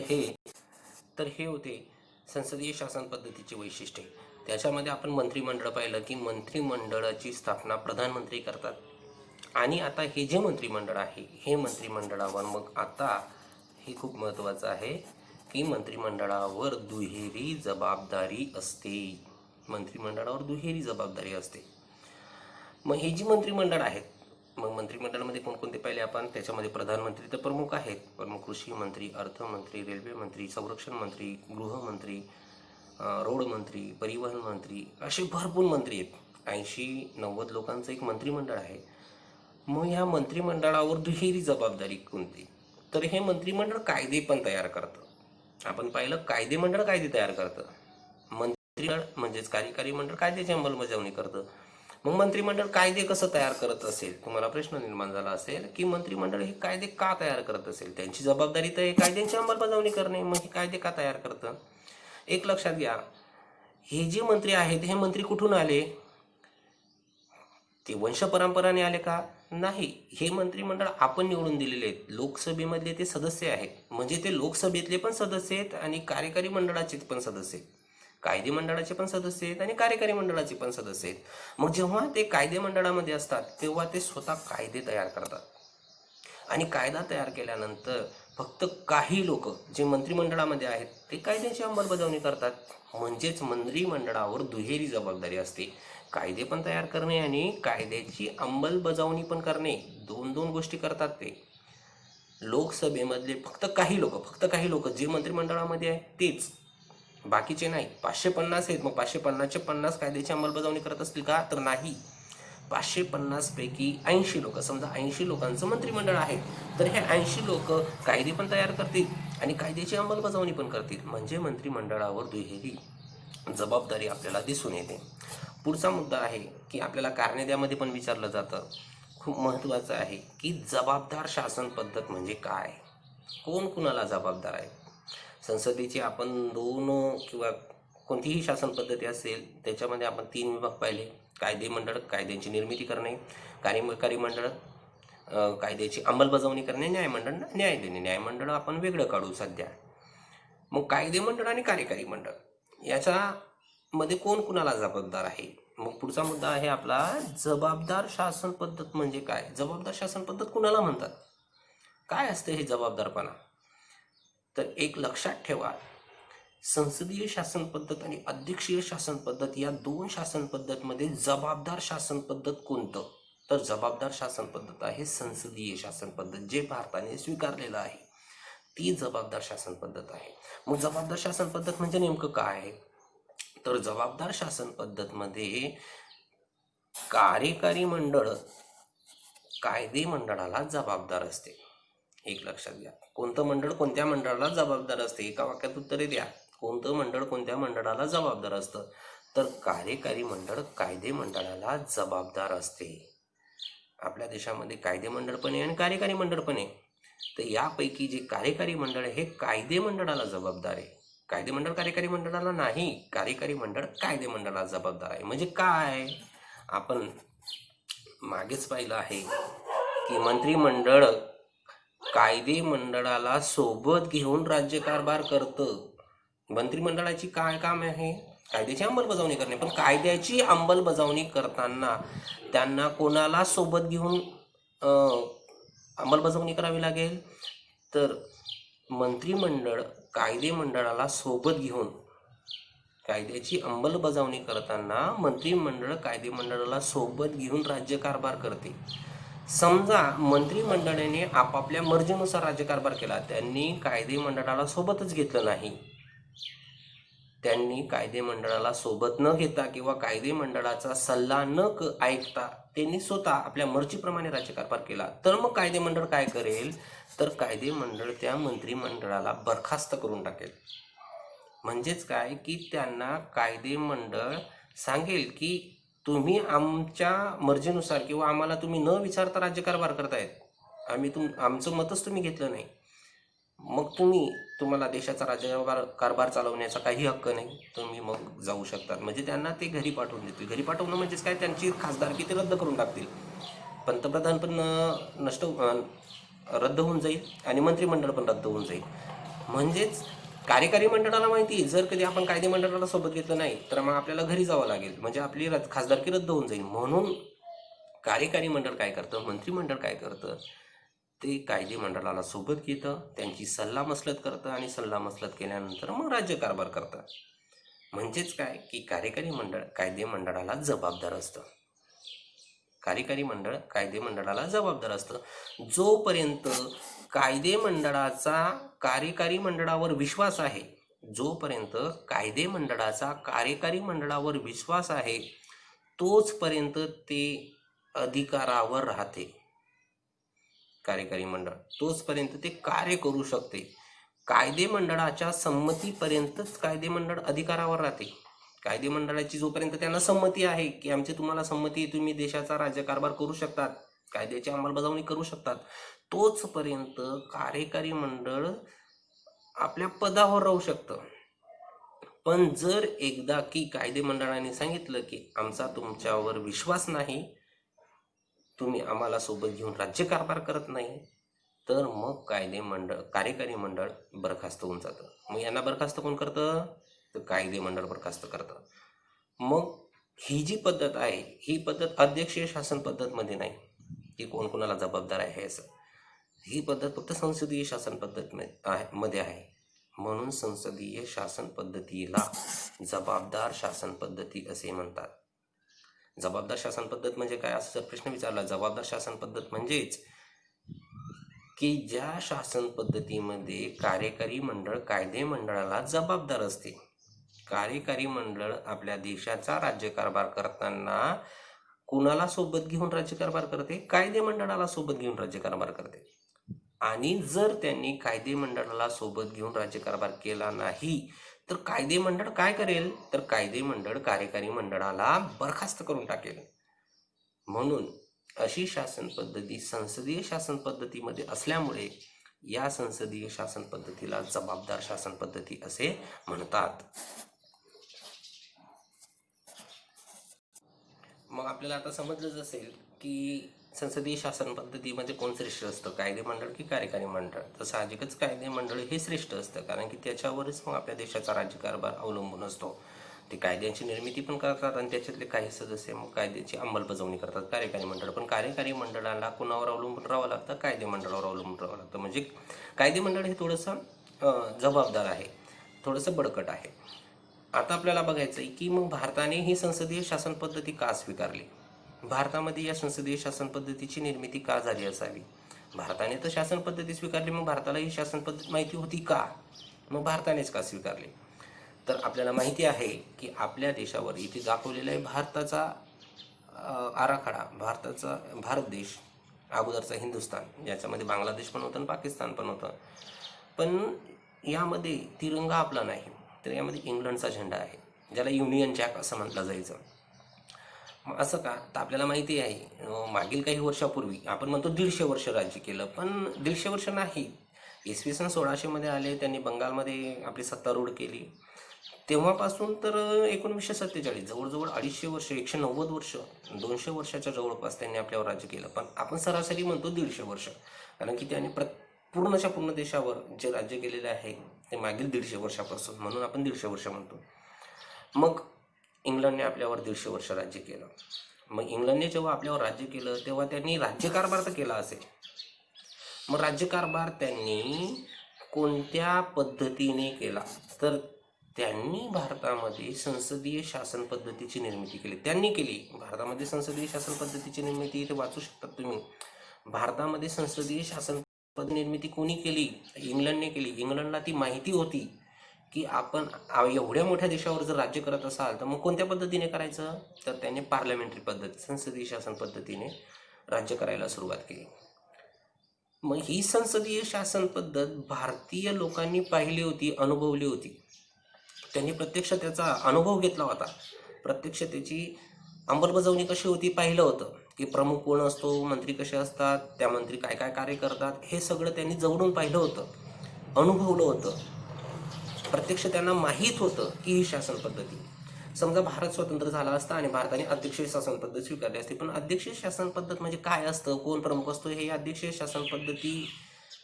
हे होते संसदीय शासन पद्धतीचे वैशिष्ट्य. त्याच्यामध्ये आपण मंत्रिमंडळ पाहिलं की मंत्रिमंडळाची स्थापना प्रधानमंत्री करतात. आणि आता हे जे मंत्रिमंडळ आहे हे मंत्रिमंडळावर मग आता हे खूप महत्त्वाचं आहे की मंत्रिमंडळावर दुहेरी जबाबदारी असते. मंत्रिमंडळावर दुहेरी जबाबदारी असते. मग ही जी मंत्रिमंडळ आहेत, मग मंत्रिमंडळामध्ये कोणकोणते पाहिले आपण, त्याच्यामध्ये प्रधानमंत्री तर प्रमुख आहेत, पण मग कृषी मंत्री, अर्थमंत्री, रेल्वे मंत्री, संरक्षण मंत्री, गृहमंत्री, रोड मंत्री, परिवहन मंत्री, असे भरपूर मंत्री आहेत. 80-90 लोकांचं एक मंत्रिमंडळ आहे. मग ह्या मंत्रिमंडळावर दुहेरी जबाबदारी कोणती, तर हे मंत्रिमंडळ कायदे पण तयार करतं. आपण पाहिलं कायदेमंडळ कायदे तयार करतं, मंत्रिमंडळ म्हणजेच कार्यकारी मंडळ कायद्याची अंमलबजावणी करतं. मग मंत्रिमंडळ कायदे कसं तयार करत असेल, तुम्हाला प्रश्न निर्माण झाला असेल की मंत्रिमंडळ हे कायदे का तयार करत असेल. त्यांची जबाबदारी तर हे कायद्यांची अंमलबजावणी करणे, मग हे कायदे का तयार करतं. एक लक्षात घ्या, हे जे मंत्री आहेत हे मंत्री कुठून आले, ते वंशपरंपराने आले का, नाही. हे मंत्रिमंडळ आपण निवडून दिलेले आहेत, लोकसभेमधले ते सदस्य आहेत. म्हणजे ते लोकसभेतले पण सदस्य आहेत आणि कार्यकारी मंडळाचे पण सदस्य आहेत, कायदे मंडळाचे पण सदस्य आहेत आणि कार्यकारी मंडळाचे पण सदस्य आहेत. मग जेव्हा ते कायदे मंडळामध्ये असतात तेव्हा ते स्वतः कायदे तयार करतात आणि कायदा तयार केल्यानंतर फक्त काही लोक जे मंत्रिमंडळामध्ये आहेत ते कायद्याची अंमलबजावणी करतात. म्हणजेच मंत्रिमंडळावर दुहेरी जबाबदारी असते, कायदे पण तयार करणे आणि कायद्याची अंमलबजावणी पण करणे, दोन दोन गोष्टी करतात ते. लोकसभेमधले फक्त काही लोक जे मंत्रिमंडळामध्ये आहेत तेच, बाकीचे नाही. 550 आहेत, मग 550चे 50 कायद्याची अंमलबजावणी करत असतील का, तर नाही. 550 पैकी 80 लोक, समजा 80 लोकांचं मंत्रिमंडळ आहे, तर हे 80 लोक कायदे पण तयार करतील आणि कायद्याची अंमलबजावणी पण करतील. म्हणजे मंत्रिमंडळावर दुहेरी जबाबदारी आपल्याला दिसून येते. पुढचा मुद्दा आहे की आपल्याला कारणे पण विचारलं जातं, खूप महत्त्वाचं आहे की जबाबदार शासन पद्धत म्हणजे काय, कोण कुणाला जबाबदार आहे. संसदेची आपण 2 किंवा कोणतीही शासन पद्धती असेल त्याच्यामध्ये आपण 3 विभाग पाहिले, कायदे मंडळ कायद्यांची निर्मिती करणे, कार्यकारी मंडळ कायद्याची अंमलबजावणी करणे, न्यायमंडळ न्याय देणे. न्यायमंडळ आपण वेगळं काढू सध्या. मग कायदे मंडळ आणि कार्यकारी मंडळ याच्यामध्ये कोण कुणाला जबाबदार आहे. मग पुढचा मुद्दा आहे आपला जबाबदार शासन पद्धत म्हणजे काय, जबाबदार शासन पद्धत कुणाला म्हणतात, काय असते हे जबाबदारपणा. तर एक लक्षात ठेवा, संसदीय शासन पद्धत आणि अध्यक्षीय शासन पद्धत या 2 शासन पद्धतमध्ये जबाबदार शासन पद्धत कोणतं, तर जबाबदार शासन पद्धत आहे संसदीय शासन पद्धत, जे भारताने स्वीकारलेलं आहे, ती जबाबदार शासन पद्धत आहे. मग जबाबदार शासन पद्धत म्हणजे नेमकं काय आहे, तर जबाबदार शासन पद्धतमध्ये कार्यकारी मंडळ कायदे मंडळाला जबाबदार असते. एक लक्षात घ्या, कोणतं मंडळ कोणत्या मंडळाला जबाबदार असते, एका वाक्यात उत्तरे द्या. कोणतं मंडळ कोणत्या मंडळाला जबाबदार असतं, तर कार्यकारी मंडळ कायदे मंडळाला जबाबदार असते. आपल्या देशामध्ये कायदे मंडळ पण आहे आणि कार्यकारी मंडळ पण आहे. तर यापैकी जे कार्यकारी मंडळ हे कायदे मंडळाला जबाबदार आहे, कायदे मंडळ कार्यकारी मंडळाला नाही, कार्यकारी मंडळ कायदे मंडळाला जबाबदार आहे. म्हणजे काय, आपण मागेच पाहिलं आहे की मंत्रिमंडळ कायदे मंडळाला सोबत घेऊन राज्यकारभार करतं. मंत्रिमंडळाची काय काम आहे, कायद्याची अंमलबजावणी करणे, पण कायद्याची अंमलबजावणी करताना त्यांना कोणाला सोबत घेऊन अंमलबजावणी करावी लागेल, तर मंत्रिमंडळ कायदे मंडळाला सोबत घेऊन कायद्याची अंमलबजावणी करताना मंत्रिमंडळ कायदे मंडळाला सोबत घेऊन राज्यकारभार करते. समजा मंत्रिमंडळाने आपापल्या मर्जीनुसार राज्यकारभार केला, त्यांनी कायदे मंडळाला सोबतच घेतलं नाही, त्यांनी कायदे मंडळाला सोबत न घेता किंवा कायदे मंडळाचा सल्ला न ऐकता त्यांनी स्वतः आपल्या मर्जीप्रमाणे राज्यकारभार केला, तर मग कायदे मंडळ काय करेल, तर कायदे मंडळ त्या मंत्रिमंडळाला बरखास्त करून टाकेल. म्हणजेच काय की त्यांना कायदे मंडळ सांगेल की तुम्ही आमच्या मर्जीनुसार किंवा आम्हाला तुम्ही न विचारता राज्यकारभार करतायत, आमचं मतच तुम्ही घेतलं नाही, मग तुम्हाला देशाचा राज्यकारभार चालवण्याचा काही हक्क नाही, तुम्ही मग जाऊ शकतात. म्हणजे त्यांना ते घरी पाठवून देतील. घरी पाठवणं म्हणजेच काय, त्यांची खासदारकी ते रद्द करून टाकतील, पंतप्रधान पण रद्द होऊन जाईल आणि मंत्रिमंडळ पण रद्द होऊन जाईल. म्हणजेच कार्यकारी मंडळाला माहिती, जर कधी आपण कायदे मंडळाला सोबत घेतलं नाही तर मग आपल्याला घरी जावं लागेल, म्हणजे आपली खासदारकी रद्द होऊन जाईल. म्हणून कार्यकारी मंडळ काय करतं, मंत्रिमंडळ काय करतं, ते कायदे मंडळाला सोबत घेतं, त्यांची सल्लामसलत करतं आणि सल्लामसलत केल्यानंतर मग राज्यकारभार करतं. म्हणजेच काय की कार्यकारी मंडळ कायदे मंडळाला जबाबदार असतं. कार्यकारी मंडळ कायदे मंडळाला जबाबदार असतं. जोपर्यंत कायदे मंडळाचा कार्यकारी मंडळावर विश्वास आहे, जोपर्यंत कायदे मंडळाचा कार्यकारी मंडळावर विश्वास आहे, तोचपर्यंत ते अधिकारावर राहते. कार्यकारी मंडळ तोचपर्यंत ते कार्य करू शकते. कायदे मंडळाच्या संमतीपर्यंतच कायदे मंडळ अधिकारावर राहते. कायदे मंडळाची जोपर्यंत त्यांना संमती आहे की आमची तुम्हाला संमती आहे, तुम्ही देशाचा राज्यकारभार करू शकतात, कायद्याची अंमलबजावणी करू शकतात, तोचपर्यंत कार्यकारी मंडळ आपल्या पदावर राहू शकतं. पण जर एकदा की कायदे मंडळाने सांगितलं की आमचा तुमच्यावर विश्वास नाही, तुम्ही आम्हाला सोबत घेऊन राज्यकारभार करत नाही, तर मग कार्यकारी मंडळ बरखास्त होऊन जातं. मग यांना बरखास्त कोण करतं? तर कायदे मंडळ बरखास्त करतं. मग ही जी पद्धत आहे, ही पद्धत अध्यक्षीय शासन पद्धतमध्ये नाही की कोण कोणाला जबाबदार आहे असं. ही पद्धत फक्त संसदीय शासन पद्धत मध्ये आहे. म्हणून संसदीय शासन पद्धतीला जबाबदार शासन पद्धती असे म्हणतात. जबाबदार शासन पद्धत म्हणजे काय असं जर प्रश्न विचारला, जबाबदार शासन पद्धत म्हणजेच की ज्या शासन पद्धतीमध्ये कार्यकारी मंडळ कायदे मंडळाला जबाबदार असते. कार्यकारी मंडळ आपल्या देशाचा राज्यकारभार करताना कुणाला सोबत घेऊन राज्यकारभार करते? कायदे मंडळाला सोबत घेऊन राज्यकारभार करते. आणि जर त्यांनी कायदे मंडळाला सोबत घेऊन राज्यकारभार केला नाही तर कायदे मंडळ काय करेल? तर कायदे मंडळ कार्यकारी मंडळाला बरखास्त करून टाकेल. म्हणून अशी शासन पद्धती संसदीय शासन पद्धतीमध्ये असल्यामुळे या संसदीय शासन पद्धतीला जबाबदार शासन पद्धती असे म्हणतात. मग आपल्याला आता समजलंच असेल की संसदीय शासन पद्धतीमध्ये कोण श्रेष्ठ असतं, कायदे मंडळ की कार्यकारी मंडळ? तर साहजिकच कायदे मंडळ हे श्रेष्ठ असतं, कारण की त्याच्यावरच मग आपल्या देशाचा राज्यकारभार अवलंबून असतो. ते कायद्यांची निर्मिती पण करतात आणि त्याच्यातले काही सदस्य मग कायद्याची अंमलबजावणी करतात, कार्यकारी मंडळ. पण कार्यकारी मंडळाला कोणावर अवलंबून राहावं लागतं? कायदे मंडळावर अवलंबून राहावं लागतं. म्हणजे कायदे मंडळ हे थोडंसं जबाबदार आहे, थोडंसं बळकट आहे. आता आपल्याला बघायचं आहे की मग भारताने ही संसदीय शासन पद्धती का स्वीकारली? भारतामध्ये या संसदीय शासन पद्धतीची निर्मिती का झाली असावी? भारताने तर शासन पद्धती स्वीकारली, मग भारताला ही शासन पद्धती माहिती होती का? मग भारतानेच का स्वीकारली? तर आपल्याला माहिती आहे की आपल्या देशावर इथे दाखवलेला आहे भारताचा आराखडा, भारत देश, अगोदरचा हिंदुस्थान, ज्याच्यामध्ये बांगलादेश पण होतं आणि पाकिस्तान पण होतं. पण यामध्ये तिरंगा आपला नाही, तर यामध्ये इंग्लंडचा झेंडा आहे, ज्याला युनियन जॅक असं म्हटलं जायचं. मग असं का? तर आपल्याला माहिती आहे मागील काही वर्षापूर्वी आपण म्हणतो 150 वर्ष राज्य केलं, पण 150 वर्ष नाही. इसवी सन 1600 आले, त्यांनी बंगालमध्ये आपली सत्तारूढ केली. तेव्हापासून तर 1947 जवळजवळ 250 वर्ष, 190 वर्ष, 200 वर्षाच्या जवळपास त्यांनी आपल्यावर राज्य केलं. पण आपण सरासरी म्हणतो 150 वर्ष, कारण की त्यांनी पूर्णच्या पूर्ण देशावर जे राज्य केलेले आहे ते मागील 150 वर्षापासून, म्हणून आपण 150 वर्ष म्हणतो. मग इंग्लंडने आपल्यावर 150 वर्ष राज्य केलं. मग इंग्लंडने जेव्हा आपल्यावर राज्य केलं तेव्हा त्यांनी राज्यकारभार तर केला असेल. मग राज्यकारभार त्यांनी कोणत्या पद्धतीने केला? तर त्यांनी भारतामध्ये संसदीय शासन पद्धतीची निर्मिती केली. त्यांनी केली. भारतामध्ये संसदीय शासन पद्धतीची निर्मिती इथे वाचू शकतात तुम्ही. भारतामध्ये संसदीय शासन पद्धती निर्मिती कोणी केली? इंग्लंडने केली. इंग्लंडला ती माहिती होती की आपण एवढ्या मोठ्या देशावर जर राज्य करत असाल तर मग कोणत्या पद्धतीने करायचं? तर त्यांनी पार्लमेंटरी पद्धत, संसदीय शासन पद्धतीने राज्य करायला सुरुवात केली. मग ही संसदीय शासन पद्धत भारतीय लोकांनी पाहिली होती, अनुभवली होती. त्यांनी प्रत्यक्ष त्याचा अनुभव घेतला होता, प्रत्यक्ष त्याची अंमलबजावणी कशी होती पाहिलं होतं, की प्रमुख कोण असतो, मंत्री कसे असतात, त्या मंत्री काय काय कार्य करतात, हे सगळं त्यांनी जवळून पाहिलं होतं, अनुभवलं होतं. प्रत्यक्ष त्यांना माहीत होतं की ही शासन पद्धती. समजा भारत स्वतंत्र झाला असता आणि भारताने अध्यक्षीय शासन पद्धत स्वीकारली असती, पण अध्यक्षीय शासन पद्धत म्हणजे काय असतं, कोण प्रमुख असतो, हे अध्यक्षीय शासन पद्धती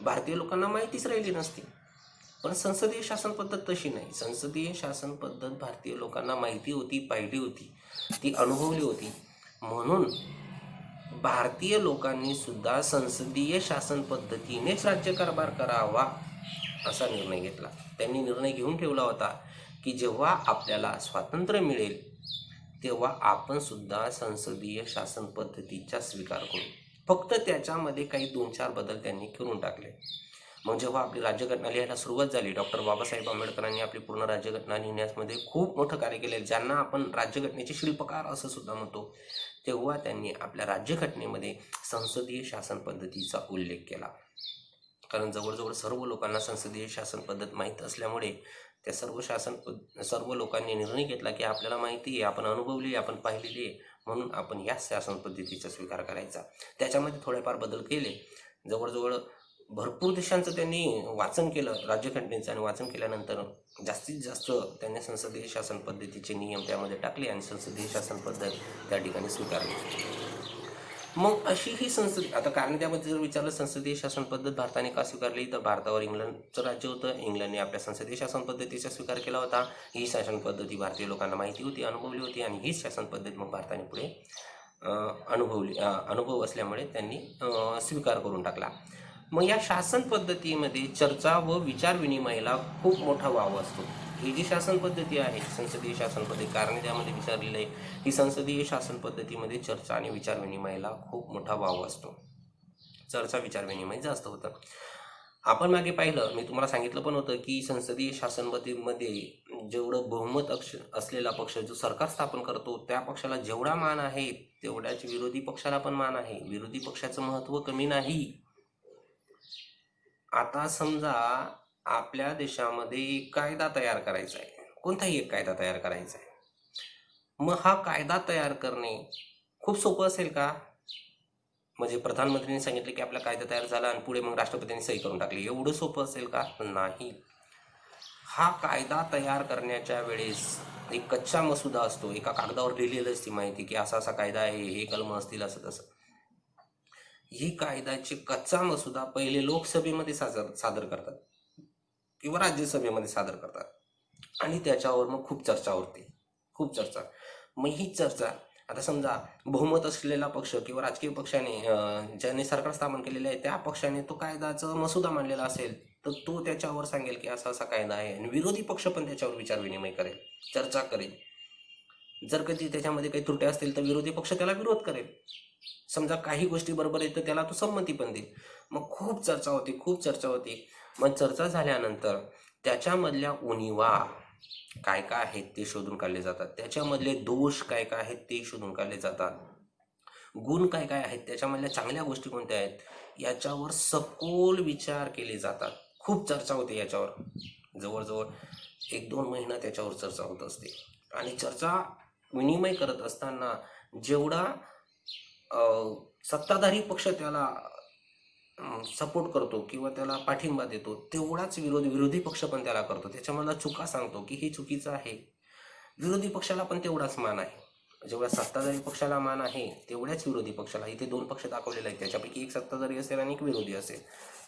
भारतीय लोकांना माहितीच राहिली नसती. पण संसदीय शासन पद्धत तशी नाही. संसदीय शासन पद्धत भारतीय लोकांना माहिती होती, पाहिली होती, ती अनुभवली होती. म्हणून भारतीय लोकांनी सुद्धा संसदीय शासन पद्धतीनेच राज्यकारभार करावा असा निर्णय घेतला. त्यांनी निर्णय घेऊन ठेवला होता की जेव्हा आपल्याला स्वातंत्र्य मिळेल तेव्हा आपण सुद्धा संसदीय शासन पद्धतीचा स्वीकार करू. फक्त त्याच्यामध्ये काही 2-4 बदल त्यांनी करून टाकले. मग जेव्हा आपली राज्यघटना लिहायला सुरुवात झाली, डॉक्टर बाबासाहेब आंबेडकरांनी आपली पूर्ण राज्यघटना लिहिण्यामध्ये खूप मोठं कार्य केले, ज्यांना आपण राज्यघटनेचे शिल्पकार असं सुद्धा म्हणतो, तेव्हा त्यांनी आपल्या राज्यघटनेमध्ये संसदीय शासन पद्धतीचा उल्लेख केला. कारण जवळजवळ सर्व लोकांना संसदीय शासन पद्धत माहीत असल्यामुळे त्या सर्व लोकांनी निर्णय घेतला की आपल्याला माहिती आहे, आपण अनुभवली, आपण पाहिलेली आहे, म्हणून आपण या शासन पद्धतीचा स्वीकार करायचा. त्याच्यामध्ये थोडेफार बदल केले. जवळजवळ भरपूर देशांचं त्यांनी वाचन केलं राज्यघटनेचं, आणि वाचन केल्यानंतर जास्तीत जास्त त्यांनी संसदीय शासन पद्धतीचे नियम त्यामध्ये टाकले आणि संसदीय शासन पद्धत त्या ठिकाणी स्वीकारली. मग अशी ही आता कारण त्यामध्ये जर विचारलं संसदीय शासन पद्धत भारताने का स्वीकारली, तर भारतावर इंग्लंडचं राज्य होतं. इंग्लंडने आपल्या संसदीय शासन पद्धतीचा स्वीकार केला होता. ही शासन पद्धती भारतीय लोकांना माहिती होती, अनुभवली होती, आणि हीच शासन पद्धत मग भारताने पुढे अनुभव असल्यामुळे त्यांनी स्वीकार करून टाकला. मग या शासन पद्धतीमध्ये चर्चा व विचार विनिमयाला खूप मोठा वाव असतो. ही जी शासन पद्धती आहे संसदीय शासन पद्धती, कारण त्यामध्ये विचारलेलं आहे की संसदीय शासन पद्धतीमध्ये चर्चा आणि विचार विनिमयाला खूप मोठा वाव असतो. चर्चा विचार विनिमय जास्त होतं. आपण मागे पाहिलं, मी तुम्हाला सांगितलं पण होतं की संसदीय शासन पद्धतीमध्ये जेवढं बहुमत असलेला पक्ष जो सरकार स्थापन करतो त्या पक्षाला जेवढा मान आहे तेवढ्याच विरोधी पक्षाला पण मान आहे. विरोधी पक्षाचं महत्त्व कमी नाही. आता समजा आपल्या देशामध्ये एक कायदा तयार करायचा आहे, कोणताही एक कायदा तयार करायचा आहे. मग हा कायदा तयार करणे खूप सोपं असेल का? म्हणजे प्रधानमंत्र्यांनी सांगितले की आपला कायदा तयार झाला आणि पुढे मग राष्ट्रपतींनी सही करून टाकली, एवढं सोपं असेल का? नाही. हा कायदा तयार करण्याच्या वेळेस एक कच्चा मसुदा असतो, एका कागदावर लिहिलेलं असते माहिती की असा असा कायदा आहे, हे कलम असतील, असं तसं. ही कायद्याचे कच्चा मसुदा पहिले लोकसभेमध्ये सादर करतात किंवा राज्यसभेमध्ये सादर करतात आणि त्याच्यावर मग खूप चर्चा होते, खूप चर्चा. मग ही चर्चा, आता समजा बहुमत असलेला पक्ष किंवा राजकीय पक्षाने ज्याने सरकार स्थापन केलेलं आहे त्या पक्षाने तो कायद्याचा मसुदा मांडलेला असेल तर तो त्याच्यावर सांगेल की असा असा कायदा आहे, आणि विरोधी पक्ष पण त्याच्यावर विचार विनिमय करेल, चर्चा करेल. जर कधी त्याच्यामध्ये काही त्रुटी असतील तर विरोधी पक्ष त्याला विरोध करेल. समजा काही गोष्टी बरोबर आहेत तर त्याला तो संमती पण देईल. मग खूप चर्चा होती, खूप चर्चा होती. मग चर्चा झाल्यानंतर त्याच्यामधल्या उणिवा काय काय आहेत ते शोधून काढले जातात, त्याच्यामधले दोष काय काय आहेत ते शोधून काढले जातात, गुण काय काय आहेत, त्याच्यामधल्या चांगल्या गोष्टी कोणत्या आहेत, याच्यावर सखोल विचार केले जातात. खूप चर्चा होते याच्यावर. जवळजवळ 1-2 महिना त्याच्यावर चर्चा होत असते. आणि चर्चा विनिमय करत असताना जेवढा सत्ताधारी पक्ष त्याला सपोर्ट करतो किंवा त्याला पाठिंबा देतो तेवढाच विरोधी पक्ष पण त्याला करतो, त्याच्यामधला चुका सांगतो की हे चुकीचं आहे. विरोधी पक्षाला पण तेवढाच मान आहे. जेवढा सत्ताधारी पक्षाला मान आहे तेवढ्याच विरोधी पक्षाला. इथे 2 पक्ष दाखवलेले आहेत, त्याच्यापैकी एक सत्ताधारी असेल आणि एक विरोधी असेल.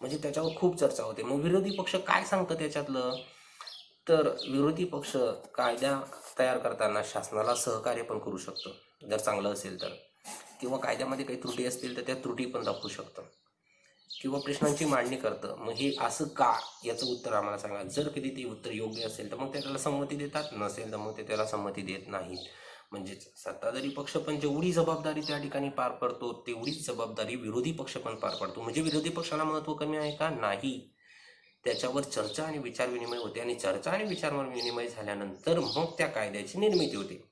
म्हणजे त्याच्यावर खूप चर्चा होते. मग विरोधी पक्ष काय सांगतं त्याच्यातलं, तर विरोधी पक्ष कायदा तयार करताना शासनाला सहकार्य पण करू शकतं जर चांगलं असेल तर, किंवा कायद्यामध्ये काही त्रुटी असतील तर त्या त्रुटी पण दाखवू शकतं, किंवा प्रश्नांची मांडणी करतं. मग हे असं का, याचं उत्तर आम्हाला सांगा. जर कधी ते उत्तर योग्य असेल तर मग त्याला संमती देतात, नसेल तर मग ते त्याला संमती देत नाहीत. म्हणजेच सत्ताधारी पक्ष पण जेवढी जबाबदारी त्या ठिकाणी पार पडतो तेवढीच जबाबदारी विरोधी पक्ष पण पार पडतो. म्हणजे विरोधी पक्षाला महत्त्व कमी आहे का? नाही. त्याच्यावर चर्चा आणि विचार विनिमय होते, आणि चर्चा आणि विचार विनिमय झाल्यानंतर मग त्या कायद्याची निर्मिती होते.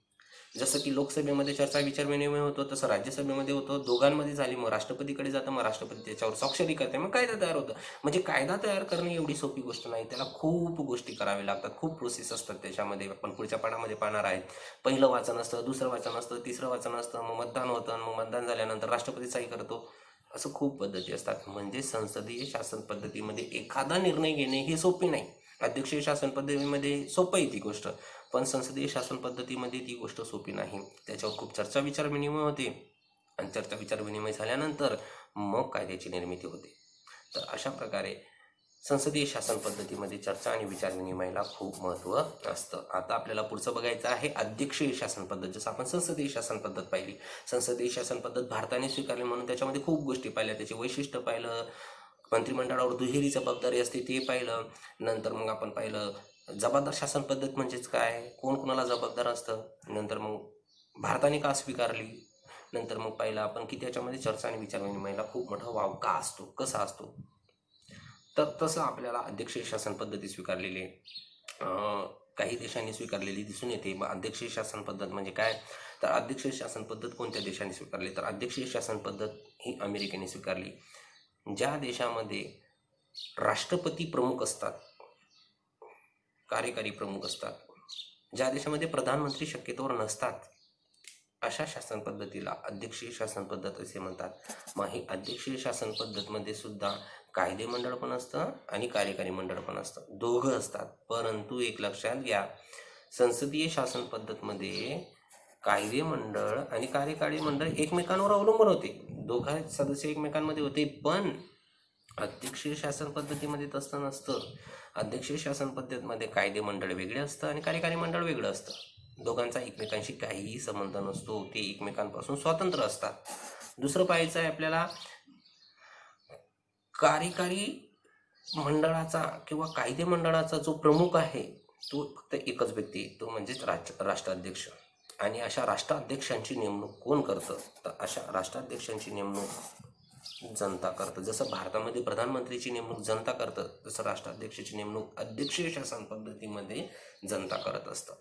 जसं की लोकसभेमध्ये चर्चा विचार विनिमय होतो तसं राज्यसभेमध्ये होतं. दोघांमध्ये झाली मग राष्ट्रपतीकडे जातं, मग राष्ट्रपती त्याच्यावर स्वाक्षरी करते, मग कायदा तयार होतं. म्हणजे कायदा तयार करणे एवढी सोपी गोष्ट नाही, त्याला खूप गोष्टी कराव्या लागतात, खूप प्रोसेस असतात त्याच्यामध्ये. आपण पुढच्या पाठामध्ये पाहणार आहेत. पहिलं वाचन असतं, दुसरं वाचन असतं, तिसरं वाचन असतं, मग मतदान होतं, मग मतदान झाल्यानंतर राष्ट्रपती सही करतो. असं खूप पद्धती असतात. म्हणजे संसदीय शासन पद्धतीमध्ये एखादा निर्णय घेणे हे सोपे नाही. अध्यक्षीय शासन पद्धतीमध्ये सोपं आहे ती गोष्ट, पण संसदीय शासन पद्धतीमध्ये ती गोष्ट सोपी नाही. त्याच्यावर खूप चर्चा विचार विनिमय होते, आणि चर्चा विचार विनिमय झाल्यानंतर मग कायद्याची निर्मिती होते. तर अशा प्रकारे संसदीय शासन पद्धतीमध्ये चर्चा आणि विचार विनिमयाला खूप महत्त्व असतं. आता आपल्याला पुढचं बघायचं आहे अध्यक्षीय शासन पद्धत. जसं आपण संसदीय शासन पद्धत पाहिली, संसदीय शासन पद्धत भारताने स्वीकारली म्हणून त्याच्यामध्ये खूप गोष्टी पाहिल्या, त्याचे वैशिष्ट्य पाहिलं, मंत्रिमंडळावर दुहेरी जबाबदारी असते ते पाहिलं. नंतर मग आपण पाहिलं जबाबदार शासन पद्धत म्हणजेच काय, कोण कोणाला जबाबदार असतं, नंतर मग भारताने का स्वीकारली, नंतर मग पाहिलं आपण की त्याच्यामध्ये चर्चा आणि विचारविनिमयाला खूप मोठा वाव का असतो, कसा असतो. तर तसं आपल्याला अध्यक्षीय शासन पद्धती स्वीकारलेली काही देशांनी स्वीकारलेली दिसून येते. मग अध्यक्षीय शासन पद्धत म्हणजे काय, तर अध्यक्षीय शासन पद्धत कोणत्या देशाने स्वीकारली, तर अध्यक्षीय शासन पद्धत ही अमेरिकेने स्वीकारली. ज्या देशामध्ये राष्ट्रपती प्रमुख असतात, कार्यकारी प्रमुख असतात, ज्या देशामध्ये प्रधानमंत्री शक्यतोवर नसतात, अशा शासन पद्धतीला अध्यक्षीय शासन पद्धत असे म्हणतात. मग ही अध्यक्षीय शासन पद्धतमध्ये सुद्धा कायदे मंडळ पण असतं आणि कार्यकारी मंडळ पण असतं, दोघं असतात. परंतु एक लक्षात घ्या, संसदीय शासन पद्धतमध्ये कायदे मंडळ आणि कार्यकारी मंडळ एकमेकांवर अवलंबून होते, दोघा सदस्य एकमेकांमध्ये होते. पण अध्यक्षीय शासन पद्धतीमध्ये तसं नसतं. अध्यक्षीय शासन पद्धतीमध्ये कायदे मंडळ वेगळे असतं आणि कार्यकारी मंडळ वेगळं असतं. दोघांचा एकमेकांशी काहीही संबंध नसतो, ते एकमेकांपासून स्वतंत्र असतात. दुसरं पाहायचं आहे आपल्याला, कार्यकारी मंडळाचा किंवा कायदे मंडळाचा जो प्रमुख आहे तो फक्त एकच व्यक्ती, तो म्हणजेच राष्ट्राध्यक्ष. आणि अशा राष्ट्राध्यक्षांची नेमणूक कोण करतं, तर अशा राष्ट्राध्यक्षांची नेमणूक जनता करतं. जसं भारतामध्ये प्रधानमंत्रीची नेमणूक जनता करतं, तसं राष्ट्राध्यक्षाची नेमणूक अध्यक्षीय शासन पद्धतीमध्ये जनता करत असतं.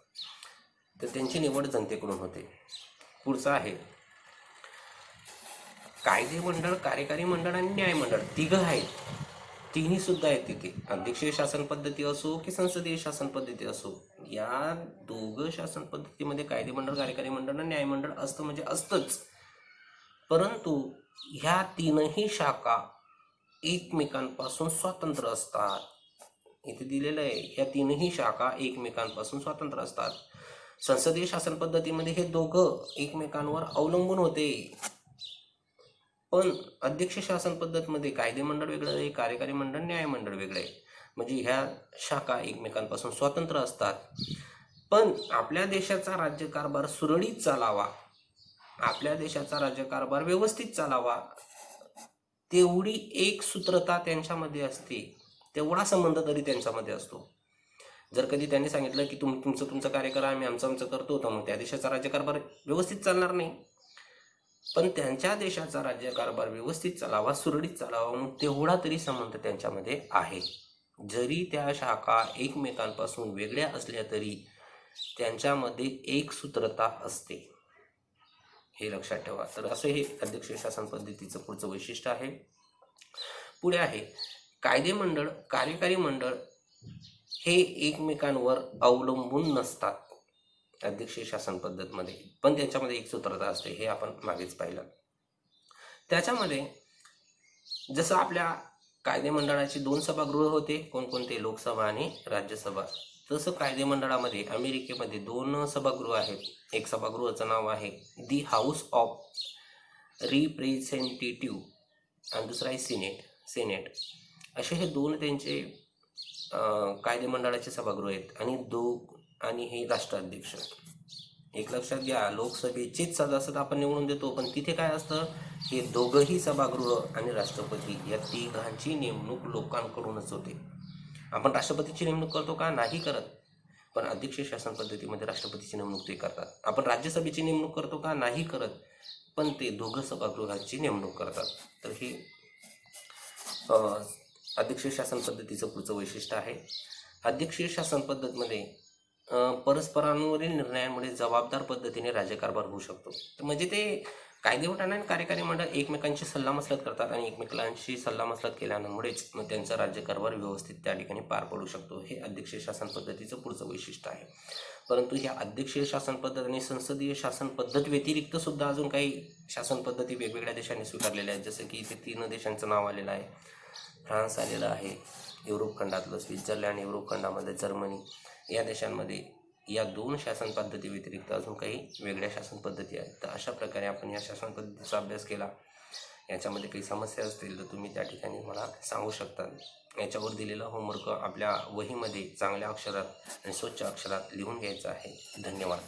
तर त्यांची निवड जनतेकडून होते. पुढचं आहे कायदे मंडळ, कार्यकारी मंडळ आणि न्यायमंडळ, तिघं आहेत, तिन्ही सुद्धा आहेत तिथे. अध्यक्षीय शासन पद्धती असो की संसदीय शासन पद्धती असो, या दोघं शासन पद्धतीमध्ये कायदे मंडळ, कार्यकारी मंडळ आणि न्यायमंडळ असतं म्हणजे असतंच. परंतु ह्या तीनही शाखा एकमेकांपासून स्वतंत्र असतात. इथे दिलेलं आहे, ह्या तीनही शाखा एकमेकांपासून स्वतंत्र असतात. संसदीय शासन पद्धतीमध्ये हे दोघं एकमेकांवर अवलंबून होते. पण अध्यक्ष शासन पद्धतीमध्ये कायदे मंडळ वेगळं आहे, कार्यकारी मंडळ, न्यायमंडळ वेगळं आहे. म्हणजे ह्या शाखा एकमेकांपासून स्वतंत्र असतात. पण आपल्या देशाचा राज्यकारभार सुरळीत चालावा, आपल्या देशाचा राज्यकारभार व्यवस्थित चालावा, तेवढी एक सूत्रता त्यांच्यामध्ये असते, तेवढा संबंध तरी त्यांच्यामध्ये असतो. जर कधी त्यांनी सांगितलं की तुमचं कार्य करा, आम्ही आमचं करतो, तर मग त्या देशाचा राज्यकारभार व्यवस्थित चालणार नाही. पण त्यांच्या देशाचा राज्यकारभार व्यवस्थित चालावा, सुरळीत चालावा, मग तेवढा तरी संबंध त्यांच्यामध्ये आहे. जरी त्या शाखा एकमेकांपासून वेगळ्या असल्या तरी त्यांच्यामध्ये एक सूत्रता असते, हे लक्षात ठेवा. तर असं हे अध्यक्षीय शासन पद्धतीचं पुढचं वैशिष्ट्य आहे. पुढे आहे कायदे मंडळ, कार्यकारी मंडळ हे एकमेकांवर अवलंबून नसतात अध्यक्षीय शासन पद्धतीमध्ये, पण त्यांच्यामध्ये एक सूत्रता असते, हे आपण मागेच पाहिलं. त्याच्यामध्ये जसं आपल्या कायदे मंडळाची 2 सभागृह होते, कोणकोणते, लोकसभा आणि राज्यसभा, तसं कायदे मंडळामध्ये अमेरिकेमध्ये 2 सभागृह आहेत. एक सभागृहाचं नाव आहे दी हाऊस ऑफ रिप्रेझेंटेटिव्ह आणि दुसरं आहे सेनेट. असे हे 2 त्यांचे कायदे मंडळाचे सभागृह आहेत. आणि हे राष्ट्राध्यक्ष. एक लक्षात घ्या, लोकसभेचेच सदस्य आपण निवडून देतो, पण तिथे काय असतं, हे दोघंही सभागृह आणि राष्ट्रपती या तिघांची नेमणूक लोकांकडूनच होते. आपण राष्ट्रपतीची नेमणूक करतो का, नाही करत, पण अध्यक्षीय शासन पद्धतीमध्ये राष्ट्रपतीची नेमणूक ते करतात. आपण राज्यसभेची नेमणूक करतो का, नाही करत, पण ते दोघं सभागृहाची नेमणूक करतात. तर हे अध्यक्षीय शासन पद्धतीचं पुढचं वैशिष्ट्य आहे. अध्यक्षीय शासन पद्धतीमध्ये परस्परांवरील निर्णयांमुळे जबाबदार पद्धतीने राज्यकारभार होऊ शकतो. तर म्हणजे ते कायदे मंडळ आणि कार्यकारी मंडळ एकमेकांची सल्लामसलत करतात आणि एकमेकांशी सल्लामसलत केल्यामुळेच मग त्यांचा राज्यकारभार व्यवस्थित त्या ठिकाणी पार पडू शकतो. हे अध्यक्षीय शासन पद्धतीचं पुढचं वैशिष्ट्य आहे. परंतु ह्या अध्यक्षीय शासन पद्धत आणि संसदीय शासन पद्धत व्यतिरिक्त सुद्धा अजून काही शासन पद्धती वेगवेगळ्या देशांनी स्वीकारलेल्या आहेत. जसं की इथे 3 देशांचं नाव आलेलं आहे. फ्रान्स आलेलं आहे, युरोप खंडातलं स्वित्झर्लंड, युरोप खंडामध्ये जर्मनी, या देशांमध्ये या 2 शासन पद्धती व्यतिरिक्त अजून काही वेगळ्या शासन पद्धती आहेत. तर अशा प्रकारे आपण या शासन पद्धतीचा अभ्यास केला. याच्यामध्ये काही समस्या असतील तर तुम्ही त्या ठिकाणी मला सांगू शकता. याच्यावर दिलेला होमवर्क आपल्या वहीमध्ये चांगल्या अक्षरात आणि स्वच्छ अक्षरात लिहून घ्यायचा आहे. धन्यवाद.